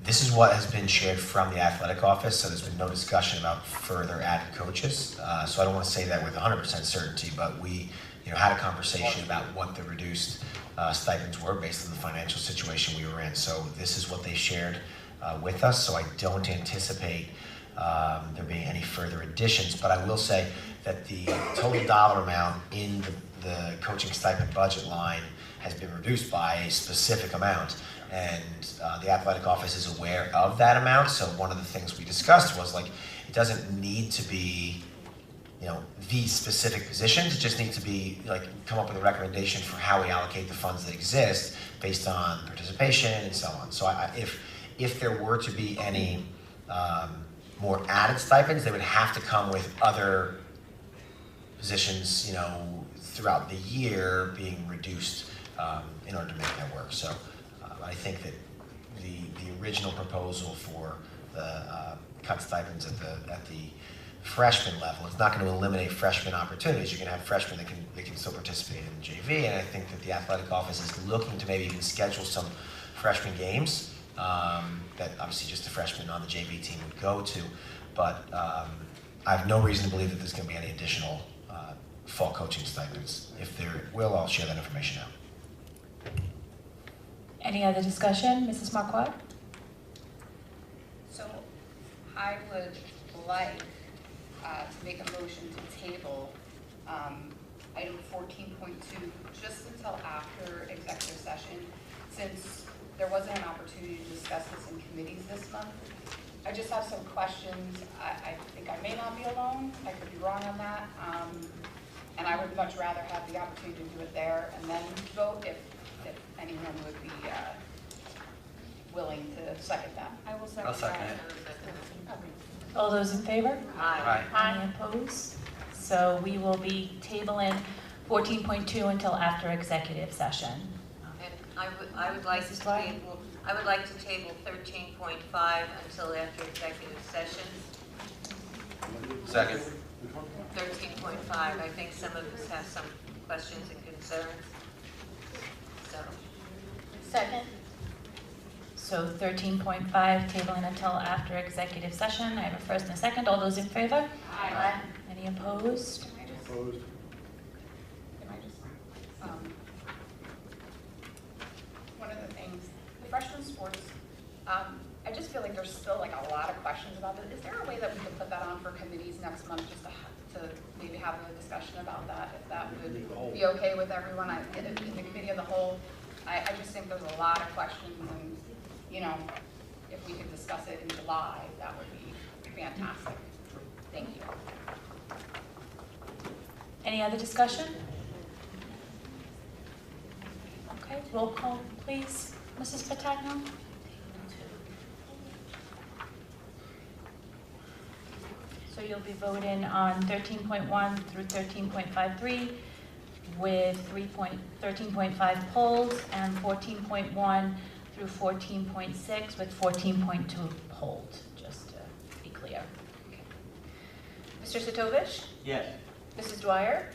This is what has been shared from the athletic office, so there's been no discussion about further added coaches. So I don't want to say that with 100% certainty, but we had a conversation about what the reduced stipends were based on the financial situation we were in. So this is what they shared with us, so I don't anticipate there being any further additions, but I will say that the total dollar amount in the coaching stipend budget line has been reduced by a specific amount, and the athletic office is aware of that amount. So one of the things we discussed was, like, it doesn't need to be these specific positions. It just needs to be, like, come up with a recommendation for how we allocate the funds that exist based on participation and so on. So if there were to be any more added stipends, they would have to come with other positions, throughout the year being reduced in order to make that work. So I think that the original proposal for the cut stipends at the freshman level, it's not going to eliminate freshman opportunities. You're going to have freshmen that can still participate in JV, and I think that the athletic office is looking to maybe even schedule some freshman games that obviously just the freshmen on the JV team would go to, but I have no reason to believe that there's going to be any additional fall coaching stipends. If there will, I'll share that information out. Any other discussion? Mrs. Marquardt? So I would like to make a motion to table item 14.2 just until after executive session, since there wasn't an opportunity to discuss this in committees this month. I just have some questions. I think I may not be alone. I could be wrong on that. And I would much rather have the opportunity to do it there and then vote if anyone would be willing to second that. I will second I'll second that. it. All those in favor? Aye. Any opposed? So we will be tabling 14.2 until after executive session. And I would like to Mrs. Dwyer? table, I would like to table 13.5 until after executive session. Second. 13.5, I think some of us have some questions and concerns. So, Second. So 13.5, tabling until after executive session. I have a first and a second. All those in favor? Aye. Any opposed? Opposed? One of the things, the freshman sports, I just feel like there's still like a lot of questions about it. Is there a way that we could put that on for committees next month, just to maybe have a discussion about that, if that would be okay with everyone? In the committee of the whole, I just think there's a lot of questions, and if we could discuss it in July, that would be fantastic. Thank you. Any other discussion? Okay, roll call, please. Mrs. Patagno? So you'll be voting on 13.1 through 13.53 with 13.5 polls and 14.1 through 14.6 with 14.2 polled, just to be clear. Mr. Sotovich? Yes. Mrs. Dwyer?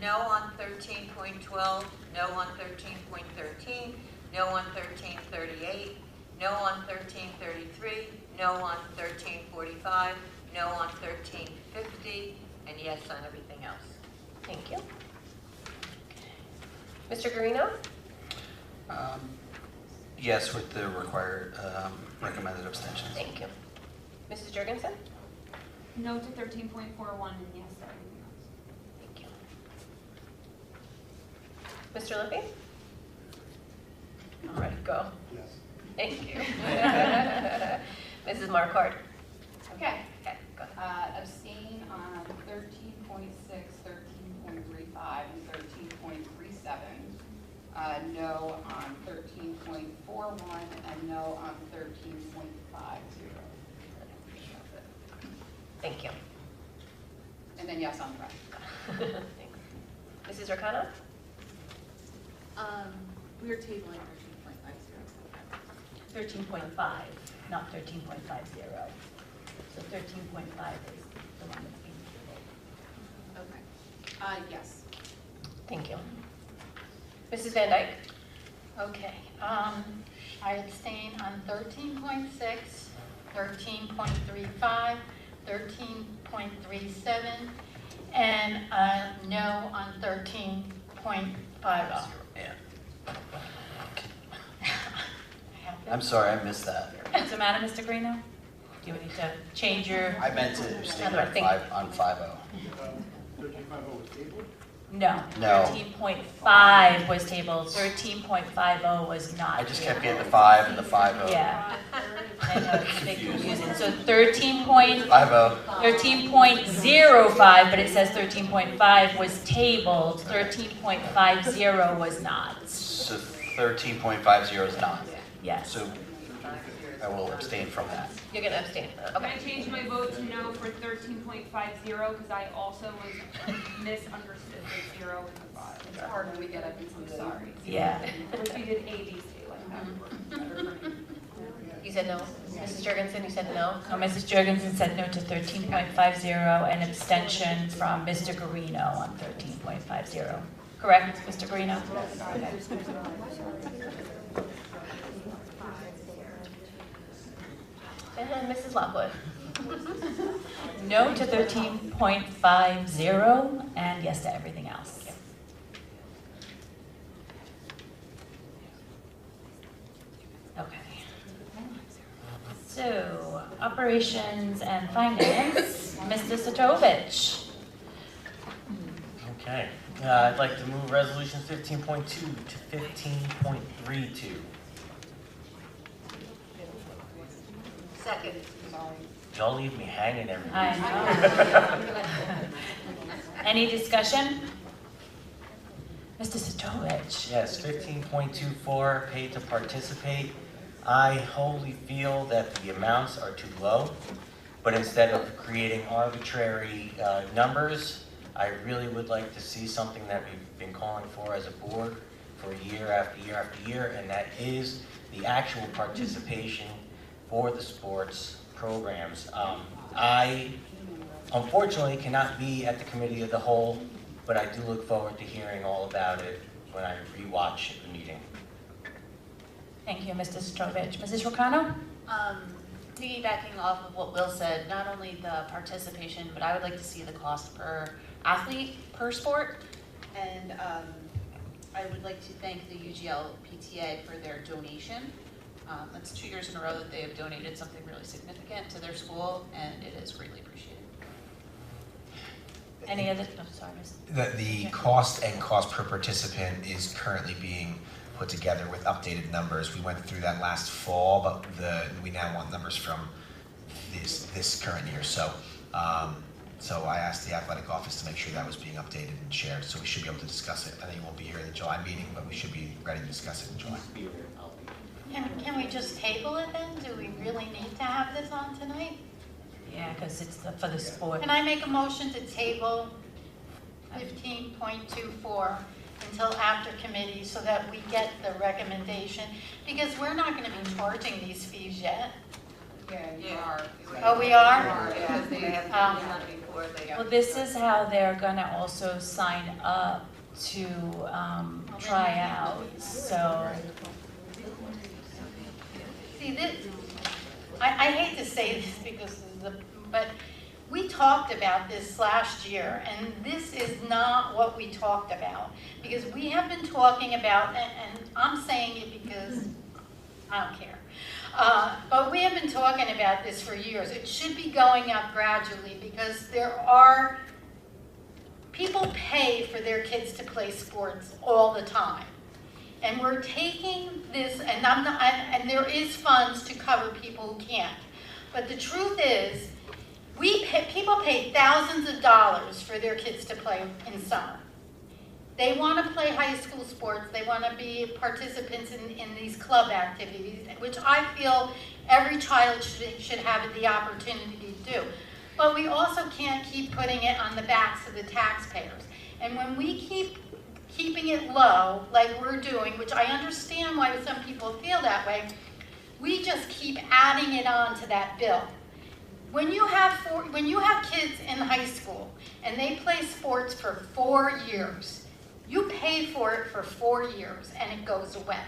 No on 13.12, no on 13.13, no on 13.38, no on 13.33, no on 13.45, no on 13.50, and yes on everything else. Thank you. Mr. Guarino? Yes, with the required recommended abstentions. Thank you. Mrs. Jurgensen? No to 13.41 and yes to everything else. Thank you. Mr. Lippy? All right, go. Yes. Thank you. Mrs. Marquardt? Okay. Okay, go ahead. Abstain on 13.6, 13.35, and 13.37. No on 13.41, and no on 13.50. Thank you. And then yes on the rest. Thanks. Mrs. Arcana? We are tabling 13.50. 13.5, not 13.50. So 13.5 is the one that's being tabled. Okay. Yes. Thank you. Mrs. Van Dyke? Okay, I abstain on 13.6, 13.35, 13.37, and no on 13.50. I'm sorry, I missed that. What's the matter, Mr. Greeno? Do you need to change your? I meant to abstain Another thing. on 5-0. 13.50 was tabled? No. No. 13.5 was tabled, 13.50 was not. I just kept getting the 5 and the 5-0. Yeah. I know, it's a bit confusing. So 13.05, 5-0. but it says 13.5 was tabled, 13.50 was not. So 13.50 is not. Yes. So I will abstain from that. You're going to abstain. Can Okay. I change my vote to no for 13.50 because I also was misunderstood the 0 and the 5. It's hard when we get up into the sorry. Yeah. If we did A, B, C like that would work better for me. You said no? Mrs. Jurgensen, you said no? So Mrs. Jurgensen said no to 13.50 and abstention from Mr. Guarino on 13.50. Correct, Mr. Guarino? And Mrs. Lockwood? No to 13.50 and yes to everything else. Okay. So, operations and finance, Mr. Sotovich. Okay, I'd like to move resolution 15.2 to 15.32. Second. Y'all leave me hanging every week. I know. Any discussion? Mr. Sotovich. Yes, 15.24, paid to participate. I wholly feel that the amounts are too low, but instead of creating arbitrary numbers, I really would like to see something that we've been calling for as a board for year after year after year, and that is the actual participation for the sports programs. I unfortunately cannot be at the committee of the whole, but I do look forward to hearing all about it when I rewatch the meeting. Thank you, Mr. Sotovich. Mrs. Rocano? Piggybacking off of what Will said, not only the participation, but I would like to see the cost per athlete per sport. And I would like to thank the UGL PTA for their donation. That's 2 years in a row that they have donated something really significant to their school, and it is greatly appreciated. Any other, I'm sorry, Ms. The cost and cost per participant is currently being put together with updated numbers. We went through that last fall, but we now want numbers from this current year. So So I asked the athletic office to make sure that was being updated and shared, so we should be able to discuss it. I know you won't be here in the July meeting, but we should be ready to discuss it in July. Can we just table it then? Do we really need to have this on tonight? Yeah, because it's for the sport. Can I make a motion to table 15.24 until after committee so that we get the recommendation? Because we're not going to be charging these fees yet. Yeah, you are. Oh, we are? Yeah, they have done before they. Well, this is how they're gonna also sign up to try out, so. See, this, I hate to say this because but we talked about this last year, and this is not what we talked about. Because we have been talking about, and I'm saying it because I don't care. But we have been talking about this for years. It should be going up gradually because people pay for their kids to play sports all the time. And we're taking this, and there is funds to cover people who can't. But the truth is, people pay thousands of dollars for their kids to play in summer. They want to play high school sports. They want to be participants in these club activities, which I feel every child should have the opportunity to do. But we also can't keep putting it on the backs of the taxpayers. And when we keep keeping it low, like we're doing, which I understand why some people feel that way, we just keep adding it on to that bill. When you have kids in high school and they play sports for 4 years, you pay for it for 4 years and it goes away.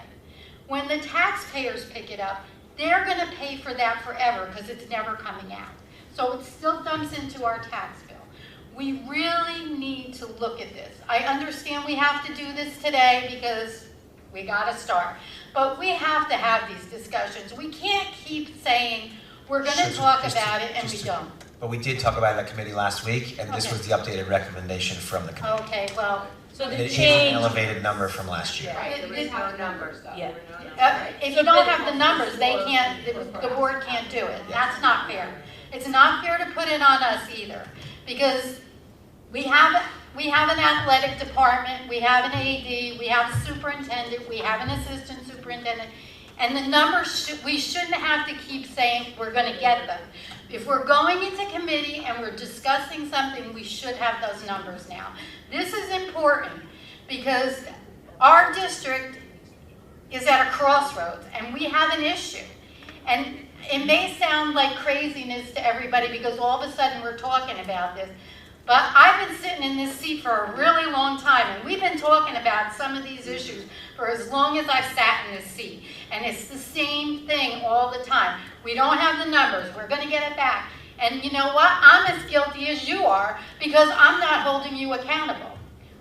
When the taxpayers pick it up, they're going to pay for that forever because it's never coming out. So it still dumps into our tax bill. We really need to look at this. I understand we have to do this today because we got to start. But we have to have these discussions. We can't keep saying we're going to talk about it and we don't. But we did talk about it at committee last week, and this was the updated recommendation from the committee. Okay, well. So And the it is change. an elevated number from last year. Right, there is no numbers though. Yeah. If you don't have the numbers, they can't, the board can't do it. That's not fair. It's not fair to put it on us either, because we have an athletic department, we have an AD, we have a superintendent, we have an assistant superintendent, and the numbers, we shouldn't have to keep saying we're going to get them. If we're going into committee and we're discussing something, we should have those numbers now. This is important because our district is at a crossroads and we have an issue. And it may sound like craziness to everybody because all of a sudden we're talking about this, but I've been sitting in this seat for a really long time and we've been talking about some of these issues for as long as I've sat in this seat. And it's the same thing all the time. We don't have the numbers. We're going to get it back. And you know what? I'm as guilty as you are because I'm not holding you accountable.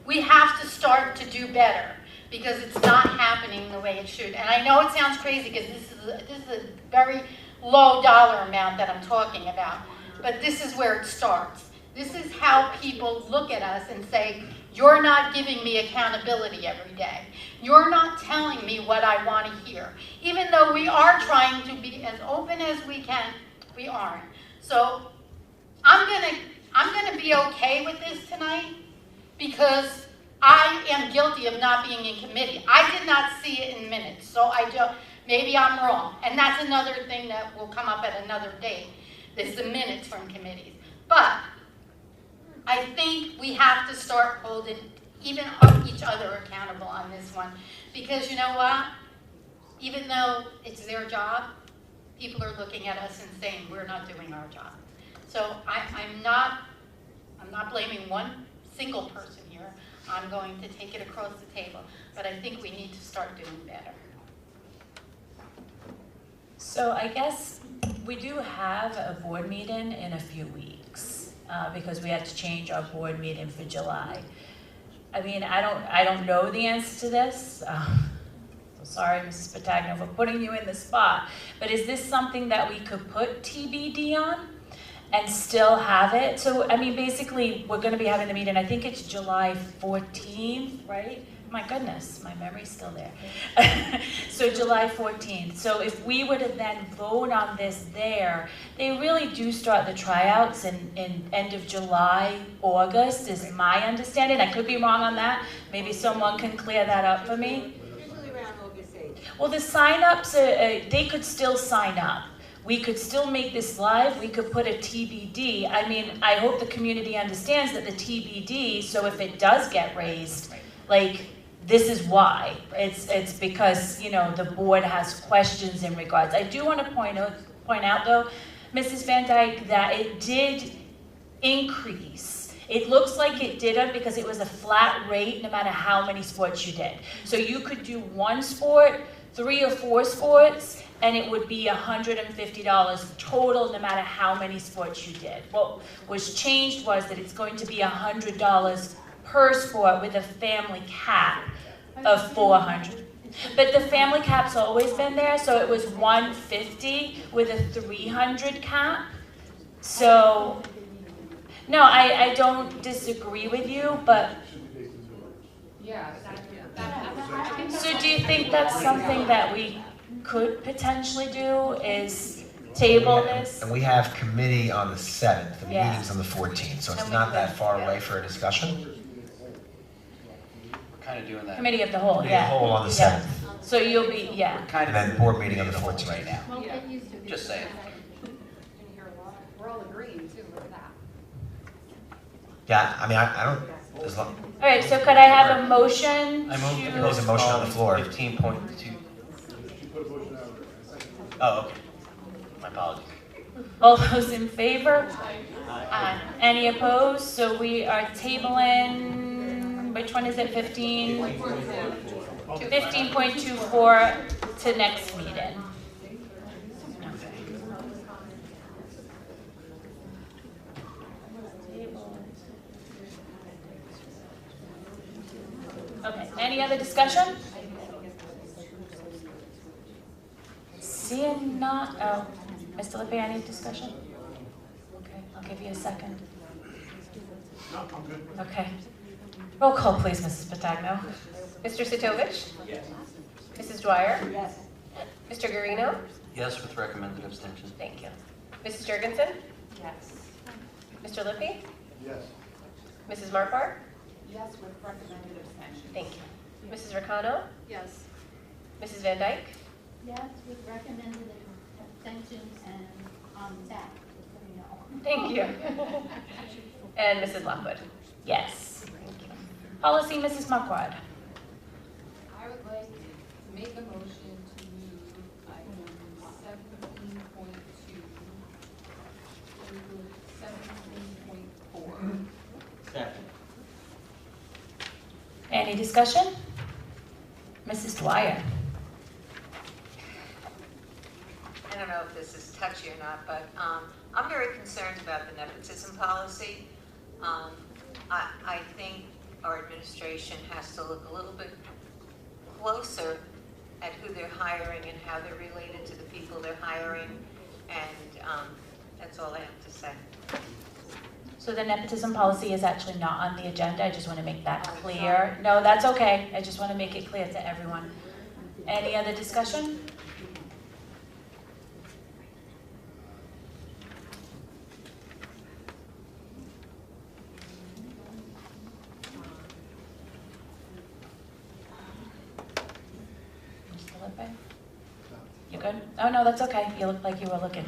We have to start to do better because it's not happening the way it should. And I know it sounds crazy because this is a very low dollar amount that I'm talking about. But this is where it starts. This is how people look at us and say, you're not giving me accountability every day. You're not telling me what I want to hear. Even though we are trying to be as open as we can, we aren't. So I'm gonna be okay with this tonight because I am guilty of not being in committee. I did not see it in minutes, so maybe I'm wrong. And that's another thing that will come up at another date, is the minutes from committees. But I think we have to start holding even each other accountable on this one. Because you know what? Even though it's their job, people are looking at us and saying we're not doing our job. So I'm not blaming one single person here. I'm going to take it across the table. But I think we need to start doing better. So I guess we do have a board meeting in a few weeks because we had to change our board meeting for July. I mean, I don't know the answer to this. Sorry, Mrs. Patagno, for putting you in the spot. But is this something that we could put TBD on and still have it? So, I mean, basically, we're going to be having the meeting, I think it's July 14th, right? My goodness, my memory's still there. So July 14th. So if we were to then vote on this there, they really do start the tryouts in end of July, August is my understanding. I could be wrong on that. Maybe someone can clear that up for me. Usually around August 8th. Well, the sign-ups, they could still sign up. We could still make this live. We could put a TBD. I mean, I hope the community understands that the TBD, so if it does get raised, like, this is why. It's because, you know, the board has questions in regards. I do want to point out though, Mrs. Van Dyke, that it did increase. It looks like it didn't because it was a flat rate no matter how many sports you did. So you could do one sport, 3 or 4 sports, and it would be $150 total no matter how many sports you did. What was changed was that it's going to be $100 per sport with a family cap of $400. But the family cap's always been there, so it was $150 with a $300 cap. So, no, I don't disagree with you, but. Yeah. So do you think that's something that we could potentially do, is table this? And we have committee on the 7th, the Yeah. meeting's on the 14th, so it's And we not could- that far away for a discussion. We're kind of doing that. Committee of the whole, Committee yeah. of the whole on the Yeah. 7th. So you'll be, yeah. Kind And of then board meeting on the 14th. right now. Won't get used to it. Just saying. We're all agreeing too with that. Yeah, I mean, I don't, as long, All right, so could I have a motion I move to? There's a motion on the floor. 15.2. Oh, okay. My apologies. All those in favor? Aye. Any opposed? So we are tabling, which one is it, 15.24 to next meeting. Okay, any other discussion? Seeing not, oh, Mr. Lippy, any discussion? Okay, I'll give you a second. No, I'm good. Okay. Roll call, please, Mrs. Patagno. Mr. Sitovich? Yes. Mrs. Dwyer? Yes. Mr. Guarino? Yes, with recommended abstention. Thank you. Mrs. Jurgensen? Yes. Mr. Lippy? Yes. Mrs. Marquardt? Yes, with recommended abstention. Thank you. Mrs. Ricano? Yes. Mrs. Van Dyke? Yes, with recommended abstentions and that, you know. Thank you. And Mrs. Lockwood? Yes. Thank you. Policy, Mrs. Marquardt. I would like to make a motion to move item 17.2 to 17.4. Second. Any discussion? Mrs. Dwyer. I don't know if this is touchy or not, but I'm very concerned about the nepotism policy. I think our administration has to look a little bit closer at who they're hiring and how they're related to the people they're hiring, and that's all I have to say. So the nepotism policy is actually not on the agenda. I just want to make that clear. No, that's okay. I just want to make it clear to everyone. Any other discussion? Mr. Lippe? You good? Oh, no, that's okay. You look like you were looking.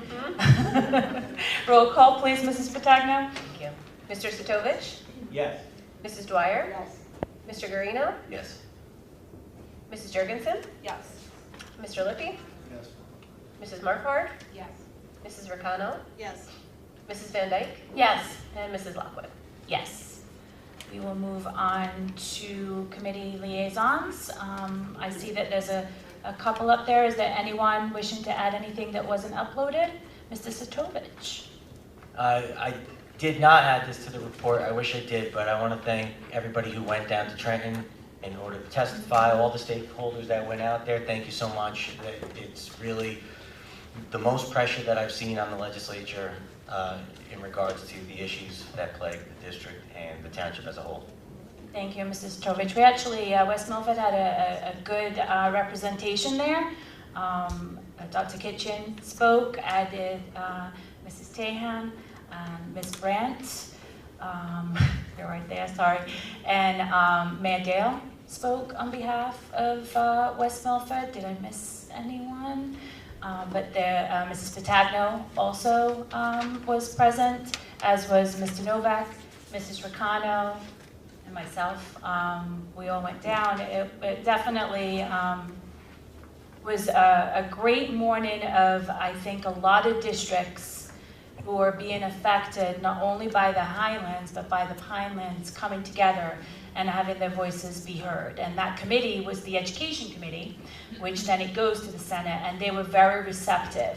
Roll call, please, Mrs. Patagno. Thank you. Mr. Sitovich? Yes. Mrs. Dwyer? Yes. Mr. Guarino? Yes. Mrs. Jurgensen? Yes. Mr. Lippy? Yes. Mrs. Marquardt? Yes. Mrs. Ricano? Yes. Mrs. Van Dyke? Yes. And Mrs. Lockwood? Yes. We will move on to committee liaisons. I see that there's a couple up there. Is there anyone wishing to add anything that wasn't uploaded? Mr. Sitovich. I did not add this to the report. I wish I did, but I want to thank everybody who went down to Trenton in order to testify, all the stakeholders that went out there. Thank you so much. It's really the most pressure that I've seen on the legislature in regards to the issues that plague the district and the township as a whole. Thank you, Mrs. Trovich. We actually, West Milford had a good representation there. Dr. Kitchen spoke, I did Mrs. Tahan, Ms. Brandt, you're right there, sorry, and Mayor Dale spoke on behalf of West Milford. Did I miss anyone? But there, Mrs. Patagno also was present, as was Mr. Novak, Mrs. Ricano, and myself. We all went down. It definitely was a great morning of, I think, a lot of districts who are being affected not only by the Highlands, but by the Pinelands coming together and having their voices be heard. And that committee was the Education Committee, which then it goes to the Senate, and they were very receptive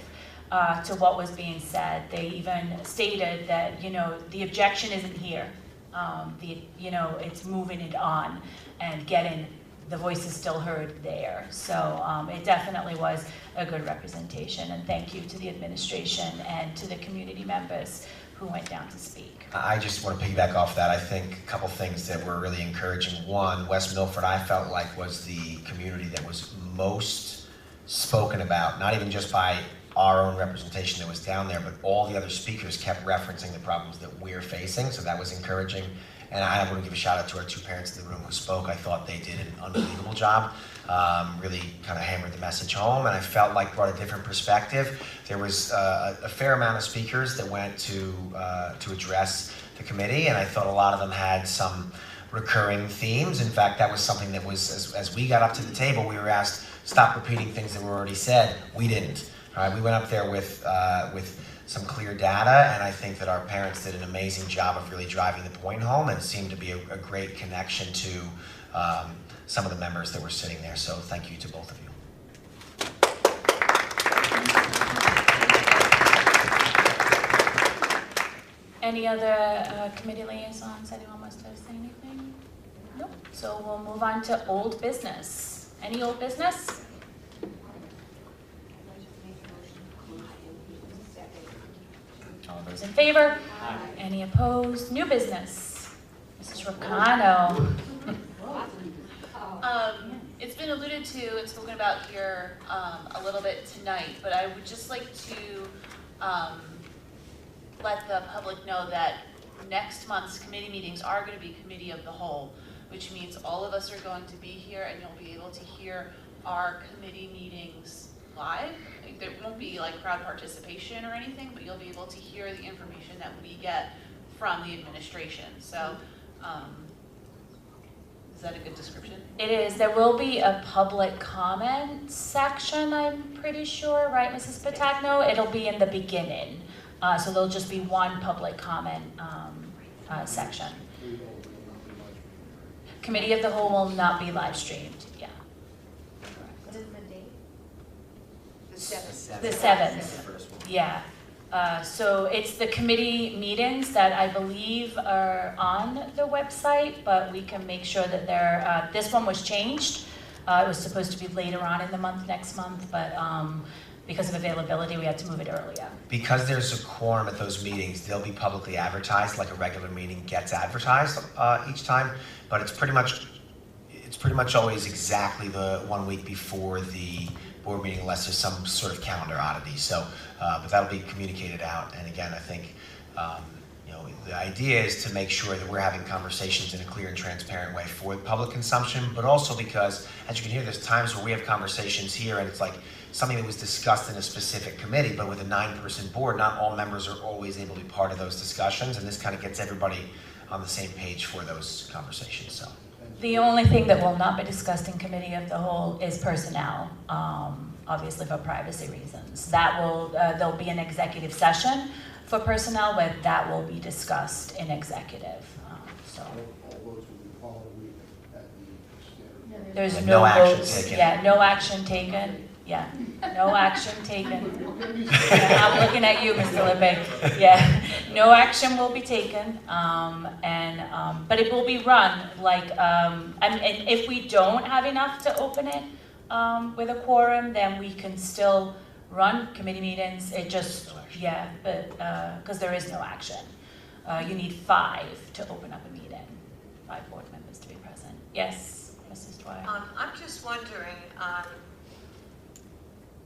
to what was being said. They even stated that, you know, the objection isn't here. You know, it's moving it on and getting the voices still heard there. So it definitely was a good representation, and thank you to the administration and to the community members who went down to speak. I just want to piggyback off that. I think a couple things that were really encouraging. One, West Milford, I felt like was the community that was most spoken about, not even just by our own representation that was down there, but all the other speakers kept referencing the problems that we're facing, so that was encouraging. And I want to give a shout out to our two parents in the room who spoke. I thought they did an unbelievable job. Really kind of hammered the message home, and I felt like brought a different perspective. There was a fair amount of speakers that went to address the committee, and I thought a lot of them had some recurring themes. In fact, that was something that was, as we got up to the table, we were asked, stop repeating things that were already said. We didn't. All right, we went up there with some clear data, and I think that our parents did an amazing job of really driving the point home, and it seemed to be a great connection to some of the members that were sitting there. So thank you to both of you. Any other committee liaisons? Anyone wants to say anything? Nope. So we'll move on to old business. Any old business? All those in favor? Aye. Any opposed? New business. Mrs. Ricano. It's been alluded to and spoken about here a little bit tonight, but I would just like to let the public know that next month's committee meetings are going to be committee of the whole, which means all of us are going to be here and you'll be able to hear our committee meetings live. There won't be like crowd participation or anything, but you'll be able to hear the information that we get from the administration. So is that a good description? It is. There will be a public comment section, I'm pretty sure, right, Mrs. Patagno? It'll be in the beginning. So there'll just be one public comment section. Committee of the whole will not be live streamed, yeah. What is the date? The 7th, yeah. So it's the committee meetings that I believe are on the website, but we can make sure that they're, this one was changed. It was supposed to be later on in the month, next month, but because of availability, we had to move it earlier. Because there's a quorum at those meetings, they'll be publicly advertised like a regular meeting gets advertised each time, but it's pretty much always exactly the 1 week before the board meeting, unless there's some sort of calendar oddity. So, but that'll be communicated out. And again, I think you know, the idea is to make sure that we're having conversations in a clear and transparent way for public consumption, but also because, as you can hear, there's times where we have conversations here and it's like something that was discussed in a specific committee, but with a 9-person board, not all members are always able to be part of those discussions, and this kind of gets everybody on the same page for those conversations. So. The only thing that will not be discussed in committee of the whole is personnel, obviously for privacy reasons. That will, there'll be an executive session for personnel, but that will be discussed in executive. So. There's no votes. Taken. Yeah, no action taken. Yeah, no action taken. Yeah, I'm looking at you, Mr. Lebig. Yeah, no action will be taken, but it will be run like, and if we don't have enough to open it with a quorum, then we can still run committee meetings. It just, yeah, but because there is no action. You need 5 to open up a meeting, 5 board members to be Yes, Mrs. Dwyer. I'm just wondering,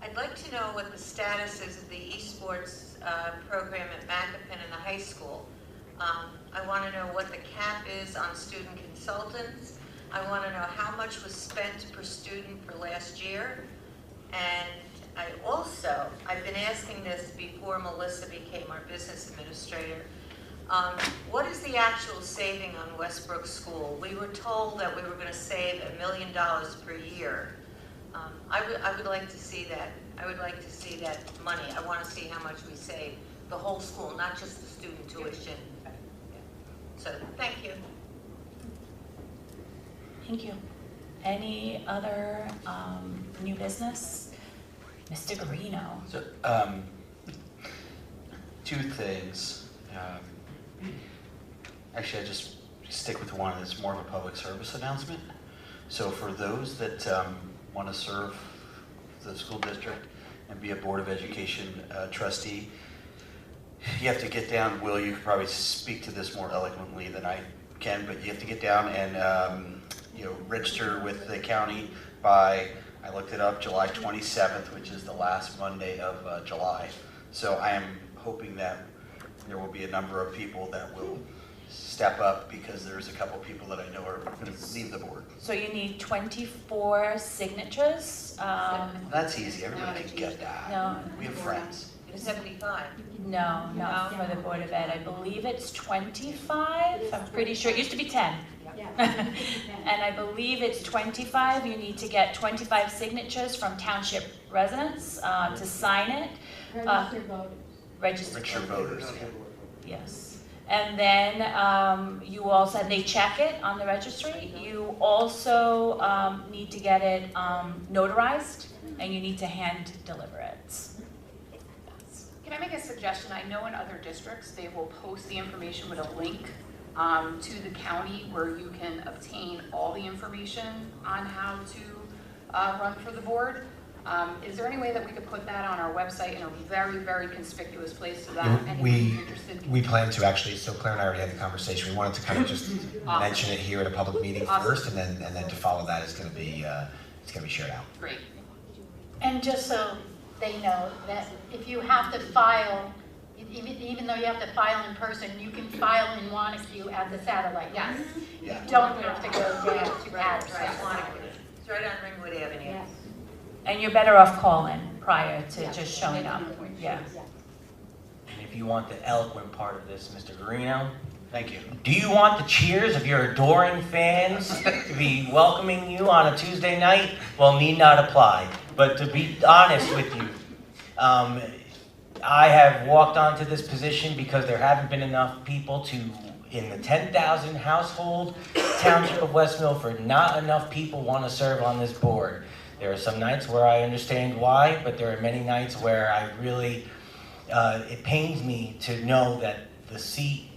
I'd like to know what the status is of the esports program at Macapin in the high school. I want to know what the cap is on student consultants. I want to know how much was spent per student for last year. And I've been asking this before Melissa became our business administrator. What is the actual saving on Westbrook School? We were told that we were going to save $1 million per year. I would like to see that. I would like to see that money. I want to see how much we save. The whole school, not just the student tuition. So, thank you. Thank you. Any other new business? Mr. Garino. So, two things. Actually, I just stick with one that's more of a public service announcement. So for those that want to serve the school district and be a Board of Education trustee, you have to get down. Will, you could probably speak to this more eloquently than I can, but you have to get down and register with the county by, I looked it up, July 27th, which is the last Monday of July. So I am hoping that there will be a number of people that will step up, because there's a couple people that I know are going to leave the board. So you need 24 signatures. That's easy. Everybody can get that. No. We have friends. 75. No, not for the Board of Ed. I believe it's 25. I'm pretty sure. It used to be 10. And I believe it's 25. You need to get 25 signatures from Township residents to sign it. Registered voters. Registered voters. Yes. And then you also, and they check it on the registry. You also need to get it notarized, and you need to hand deliver it. Can I make a suggestion? I know in other districts, they will post the information with a link to the county where you can obtain all the information on how to run for the board. Is there any way that we could put that on our website in a very, very conspicuous place so that anyone who's interested? We plan to actually, so Claire and I already had the conversation. We wanted to kind of just mention it here at a public meeting first, and then to follow that is going to be shared out. Great. And just so they know that if you have to file, even though you have to file in person, you can file in Wanacue at the satellite. Yes. You don't have to go down to Patterson. It's right on Ringwood Avenue. Yes. And you're better off calling prior to just showing up. Yeah. And if you want the eloquent part of this, Mr. Garino, thank you. Do you want the cheers of your adoring fans to be welcoming you on a Tuesday night? Well, need not apply. But to be honest with you, I have walked onto this position because there haven't been enough people in the 10,000 household township of West Milford, not enough people want to serve on this board. There are some nights where I understand why, but there are many nights where I really, it pains me to know that the seat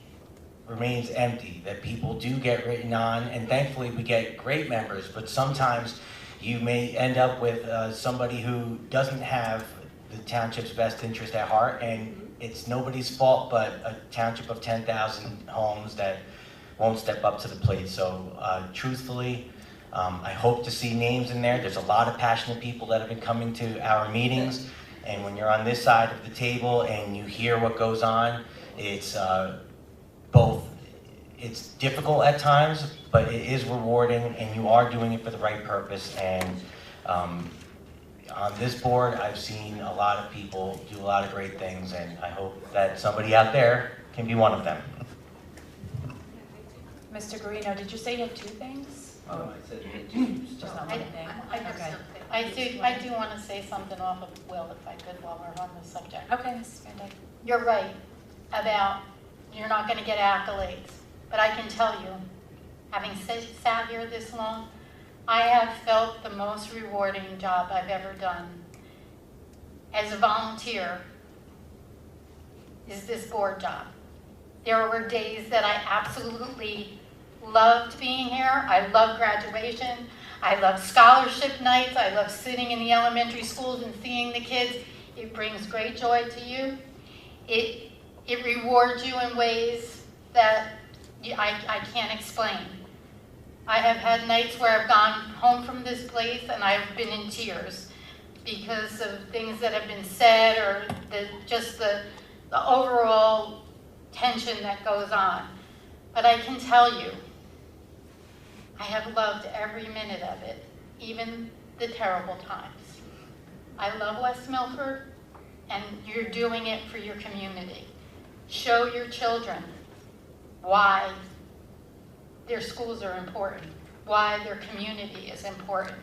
remains empty, that people do get written on, and thankfully we get great members, but sometimes you may end up with somebody who doesn't have the township's best interest at heart, and it's nobody's fault but a township of 10,000 homes that won't step up to the plate. So truthfully, I hope to see names in there. There's a lot of passionate people that have been coming to our meetings, and when you're on this side of the table and you hear what goes on, it's it's difficult at times, but it is rewarding, and you are doing it for the right purpose. And on this board, I've seen a lot of people do a lot of great things, and I hope that somebody out there can be one of them. Mr. Garino, did you say you have two things? Oh, I said Just not one thing? Okay. I do want to say something off of Will, if I could, while we're on the subject. Okay, Mrs. Van Dyke. You're right about you're not going to get accolades, but I can tell you, having sat here this long, I have felt the most rewarding job I've ever done as a volunteer is this board job. There were days that I absolutely loved being here. I love graduation. I love scholarship nights. I love sitting in the elementary schools and seeing the kids. It brings great joy to you. It rewards you in ways that I can't explain. I have had nights where I've gone home from this place and I've been in tears because of things that have been said or just the overall tension that goes on. But I can tell you, I have loved every minute of it, even the terrible times. I love West Milford, and you're doing it for your community. Show your children why their schools are important, why their community is important,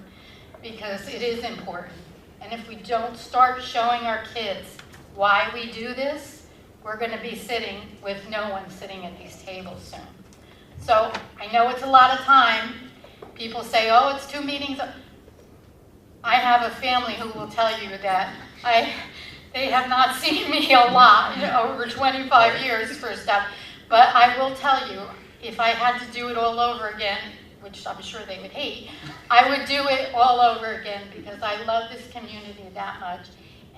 because it is important. And if we don't start showing our kids why we do this, we're going to be sitting with no one sitting at these tables soon. So I know it's a lot of time. People say, oh, it's 2 meetings. I have a family who will tell you that they have not seen me a lot over 25 years for stuff. But I will tell you, if I had to do it all over again, which I'm sure they would hate, I would do it all over again because I love this community that much.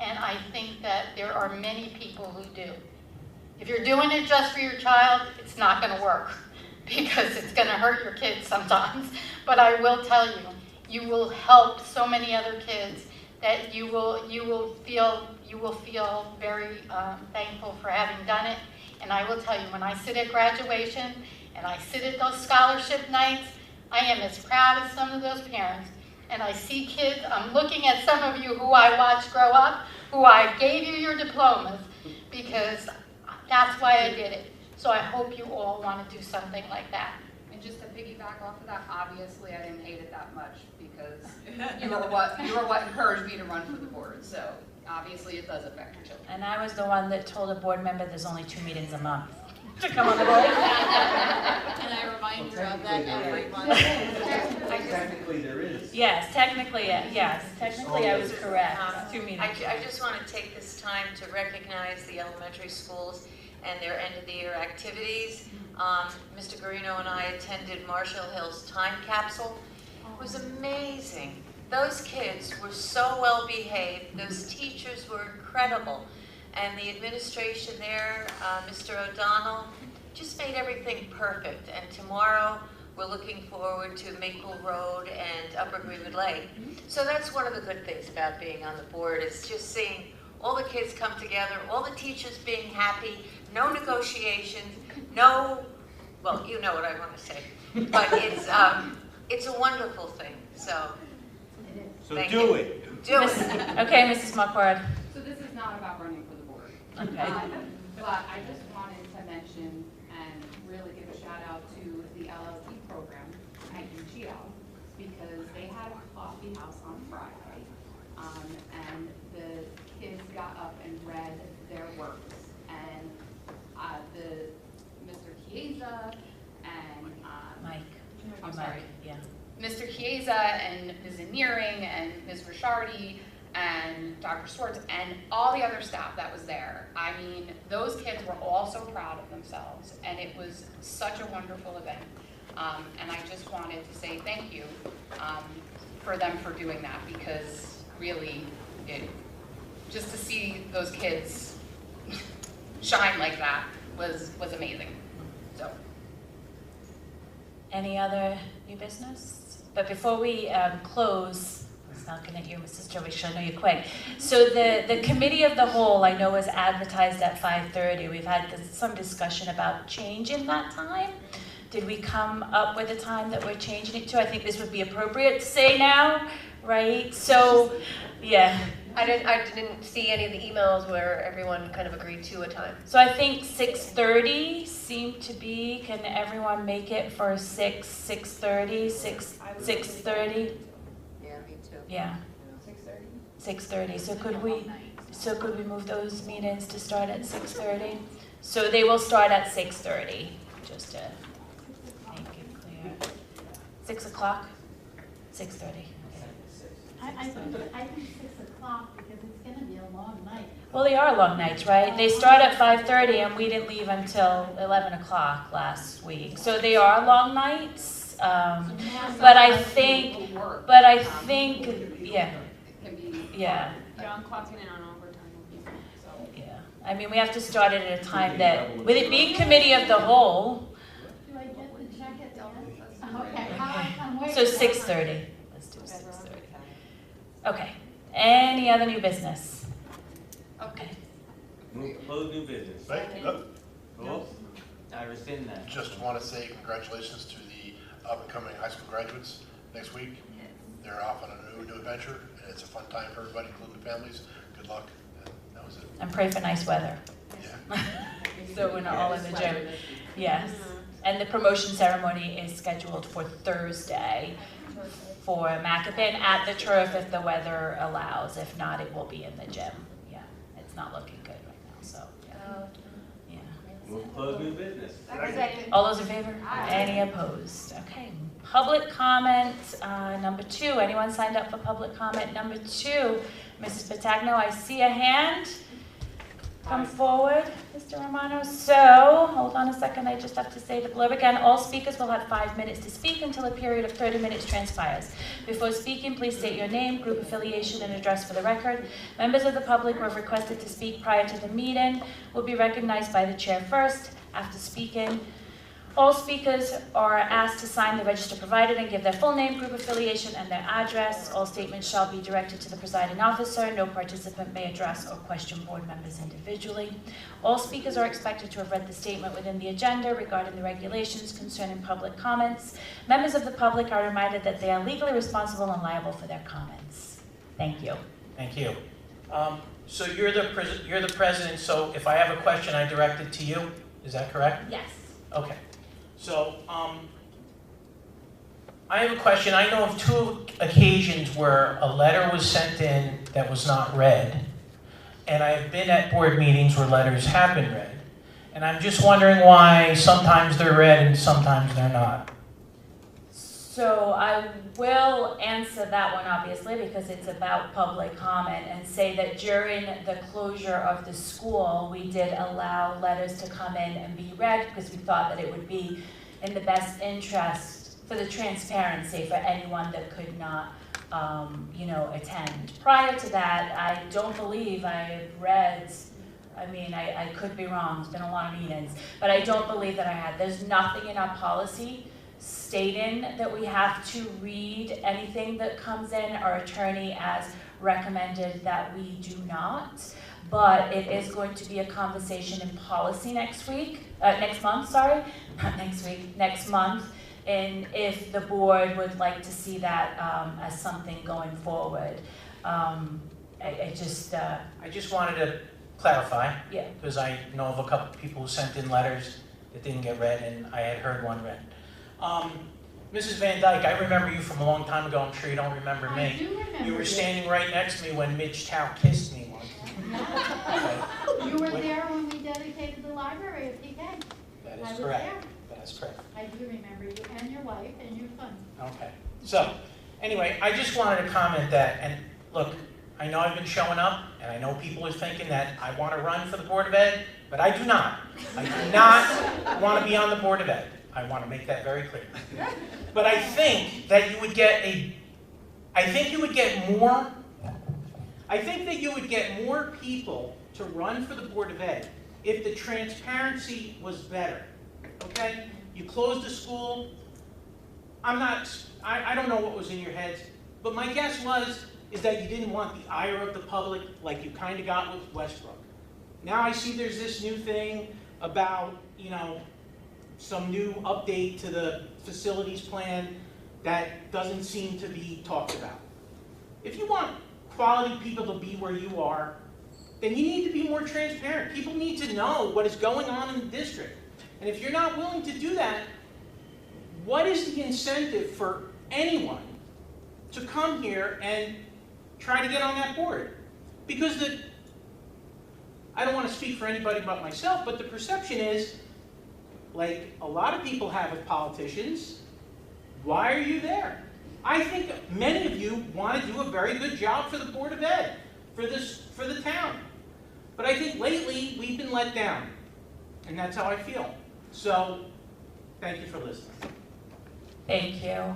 And I think that there are many people who do. If you're doing it just for your child, it's not going to work because it's going to hurt your kids sometimes. But I will tell you, you will help so many other kids that you will feel very thankful for having done it. And I will tell you, when I sit at graduation and I sit at those scholarship nights, I am as proud as some of those parents. And I see kids, I'm looking at some of you who I watched grow up, who I gave you your diplomas, because that's why I did it. So I hope you all want to do something like that. And just to piggyback off of that, obviously I didn't hate it that much because you were what encouraged me to run for the board. So obviously it does affect your children. And I was the one that told a board member there's only 2 meetings a month to come on the board. And I remind her of that every month. Technically there is. Yes, technically, yes. Technically I was correct. 2 meetings. I just want to take this time to recognize the elementary schools and their end-of-the-year activities. Mr. Garino and I attended Marshall Hill's time capsule. It was amazing. Those kids were so well behaved. Those teachers were incredible. And the administration there, Mr. O'Donnell, just made everything perfect. And tomorrow, we're looking forward to Maple Road and Upper Greenwood Lake. So that's one of the good things about being on the board, is just seeing all the kids come together, all the teachers being happy, no negotiations, no, well, you know what I want to say. But it's a wonderful thing, so thank do you. it. Do it. Okay, Mrs. Marquardt. So this is not about running for the board. Okay. But I just wanted to mention and really give a shout out to the LLT program at UGL because they had a coffee house on Friday, and the kids got up and read their works, and Mr. Chiesa and Mike. I'm sorry. Yeah. Mr. Chiesa and Ms. Nearing and Ms. Rishardi and Dr. Swartz and all the other staff that was there. I mean, those kids were all so proud of themselves, and it was such a wonderful event. And I just wanted to say thank you for them for doing that, because really, just to see those kids shine like that was amazing. So. Any other new business? But before we close, I was not going to hear Mrs. Jovish, I know you're quick. So the committee of the whole, I know, was advertised at 5:30. We've had some discussion about changing that time. Did we come up with a time that we're changing it to? I think this would be appropriate to say now, right? So, yeah. I didn't see any of the emails where everyone kind of agreed to a time. So I think 6:30 seemed to be, can everyone make it for 6:30, 6:30? Yeah, me too. Yeah. 6:30. So could we move those meetings to start at 6:30? So they will start at 6:30, just to make it clear. 6 o'clock? 6:30. I think 6 o'clock because it's going to be a long night. Well, they are long nights, right? They start at 5:30 and we didn't leave until 11 o'clock last week. So they are long nights. But I think, yeah. Yeah. Yeah, I'm clocking in on overtime, so. Yeah. I mean, we have to start it at a time that, with it being committee of the whole. Do I get the check at the end? Okay. Okay. I'm waiting. So 6:30. Let's do 6:30. Okay. Any other new business? Okay. Close new business. Oh, I rescind that. Just want to say congratulations to the up-and-coming high school graduates next week. They're off on a new adventure, and it's a fun time for everybody, including the families. Good luck. And that was it. And pray for nice weather. Yeah. So we're not all in the gym. Yes. And the promotion ceremony is scheduled for Thursday for Macapin at the turf if the weather allows. If not, it will be in the gym. Yeah, it's not looking good right now, so. Yeah. Move close new business. All those in favor? Any opposed? Okay. Public comment number 2. Anyone signed up for public comment number 2? Mrs. Patagno, I see a hand. Come forward, Mr. Romano. So, hold on a second, I just have to say the blurb again. All speakers will have 5 minutes to speak until a period of 30 minutes transpires. Before speaking, please state your name, group affiliation, and address for the record. Members of the public who have requested to speak prior to the meeting will be recognized by the chair first. After speaking, all speakers are asked to sign the register provided and give their full name, group affiliation, and their address. All statements shall be directed to the presiding officer. No participant may address or question board members individually. All speakers are expected to have read the statement within the agenda regarding the regulations concerning public comments. Members of the public are reminded that they are legally responsible and liable for their comments. Thank you. Thank you. So you're the president, so if I have a question, I direct it to you? Is that correct? Yes. Okay. So, I have a question. I know of 2 occasions where a letter was sent in that was not read, and I've been at board meetings where letters have been read, and I'm just wondering why sometimes they're read and sometimes they're not. So I will answer that one, obviously, because it's about public comment, and say that during the closure of the school, we did allow letters to come in and be read because we thought that it would be in the best interest for the transparency for anyone that could not, attend. Prior to that, I don't believe I read, I could be wrong, it's been a lot of meetings, but I don't believe that I had. There's nothing in our policy stating that we have to read anything that comes in. Our attorney has recommended that we do not, but it is going to be a conversation in policy next month, and if the board would like to see that as something going forward. I just wanted to clarify, yeah, because I know of a couple of people who sent in letters that didn't get read, and I had heard one read. Mrs. Van Dyke, I remember you from a long time ago. I'm sure you don't remember me. I do remember you were you. standing right next to me when Midge Tow kissed me once. You were there when we dedicated the library at PK. That I is was correct. there. That is correct. I do remember you and your wife and your son. Okay. So, anyway, I just wanted to comment that, and look, I know I've been showing up, and I know people are thinking that I want to run for the Board of Ed, but I do not. I do not want to be on the Board of Ed. I want to make that very clear. But I think that you would get more people to run for the Board of Ed if the transparency was better. Okay? You closed the school. I don't know what was in your heads, but my guess is that you didn't want the ire of the public like you kind of got with Westbrook. Now I see there's this new thing about, some new update to the facilities plan that doesn't seem to be talked about. If you want quality people to be where you are, then you need to be more transparent. People need to know what is going on in the district. And if you're not willing to do that, what is the incentive for anyone to come here and try to get on that board? Because I don't want to speak for anybody but myself, but the perception is, like a lot of people have with politicians, why are you there? I think many of you want to do a very good job for the Board of Ed, for the town. But I think lately we've been let down, and that's how I feel. So, thank you for listening. Thank you.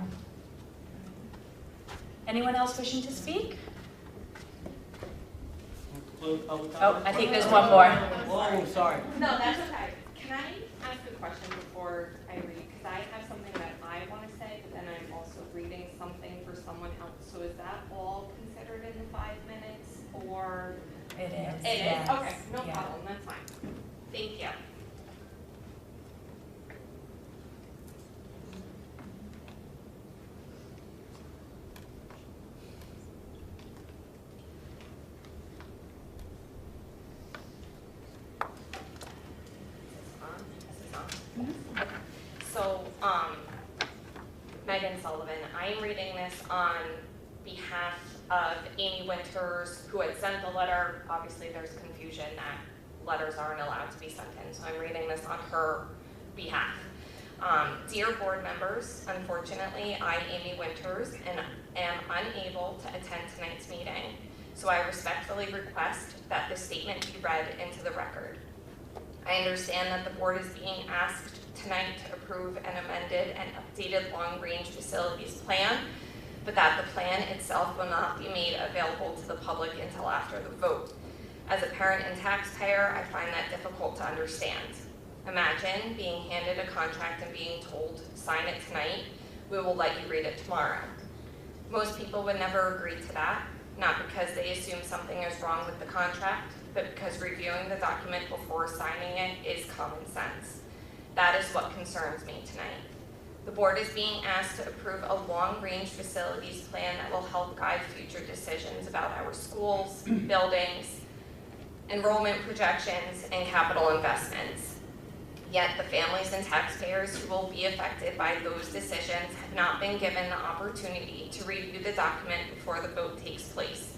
Anyone else wishing to speak? Oh, I think there's one more. Oh, sorry. No, that's okay. Can I ask a question before I read? Because I have something that I want to say, but then I'm also count. So is that all considered in the 5 minutes, or? It is. It yes. is, okay, no Yeah. problem, that's fine. Thank you. So, Megan Sullivan, I am reading this on behalf of Amy Winters, who had sent the letter. Obviously, there's confusion that letters aren't allowed to be sent in, so I'm reading this on her behalf. Dear board members, unfortunately, I, Amy Winters, am unable to attend tonight's meeting, so I respectfully request that this statement be read into the record. I understand that the board is being asked tonight to approve an amended and updated long-range facilities plan, but that the plan itself will not be made available to the public until after the vote. As a parent and taxpayer, I find that difficult to understand. Imagine being handed a contract and being told, sign it tonight, we will let you read it tomorrow. Most people would never agree to that, not because they assume something is wrong with the contract, but because reviewing the document before signing it is common sense. That is what concerns me tonight. The board is being asked to approve a long-range facilities plan that will help guide future decisions about our schools, buildings, enrollment projections, and capital investments. Yet the families and taxpayers who will be affected by those decisions have not been given the opportunity to review the document before the vote takes place.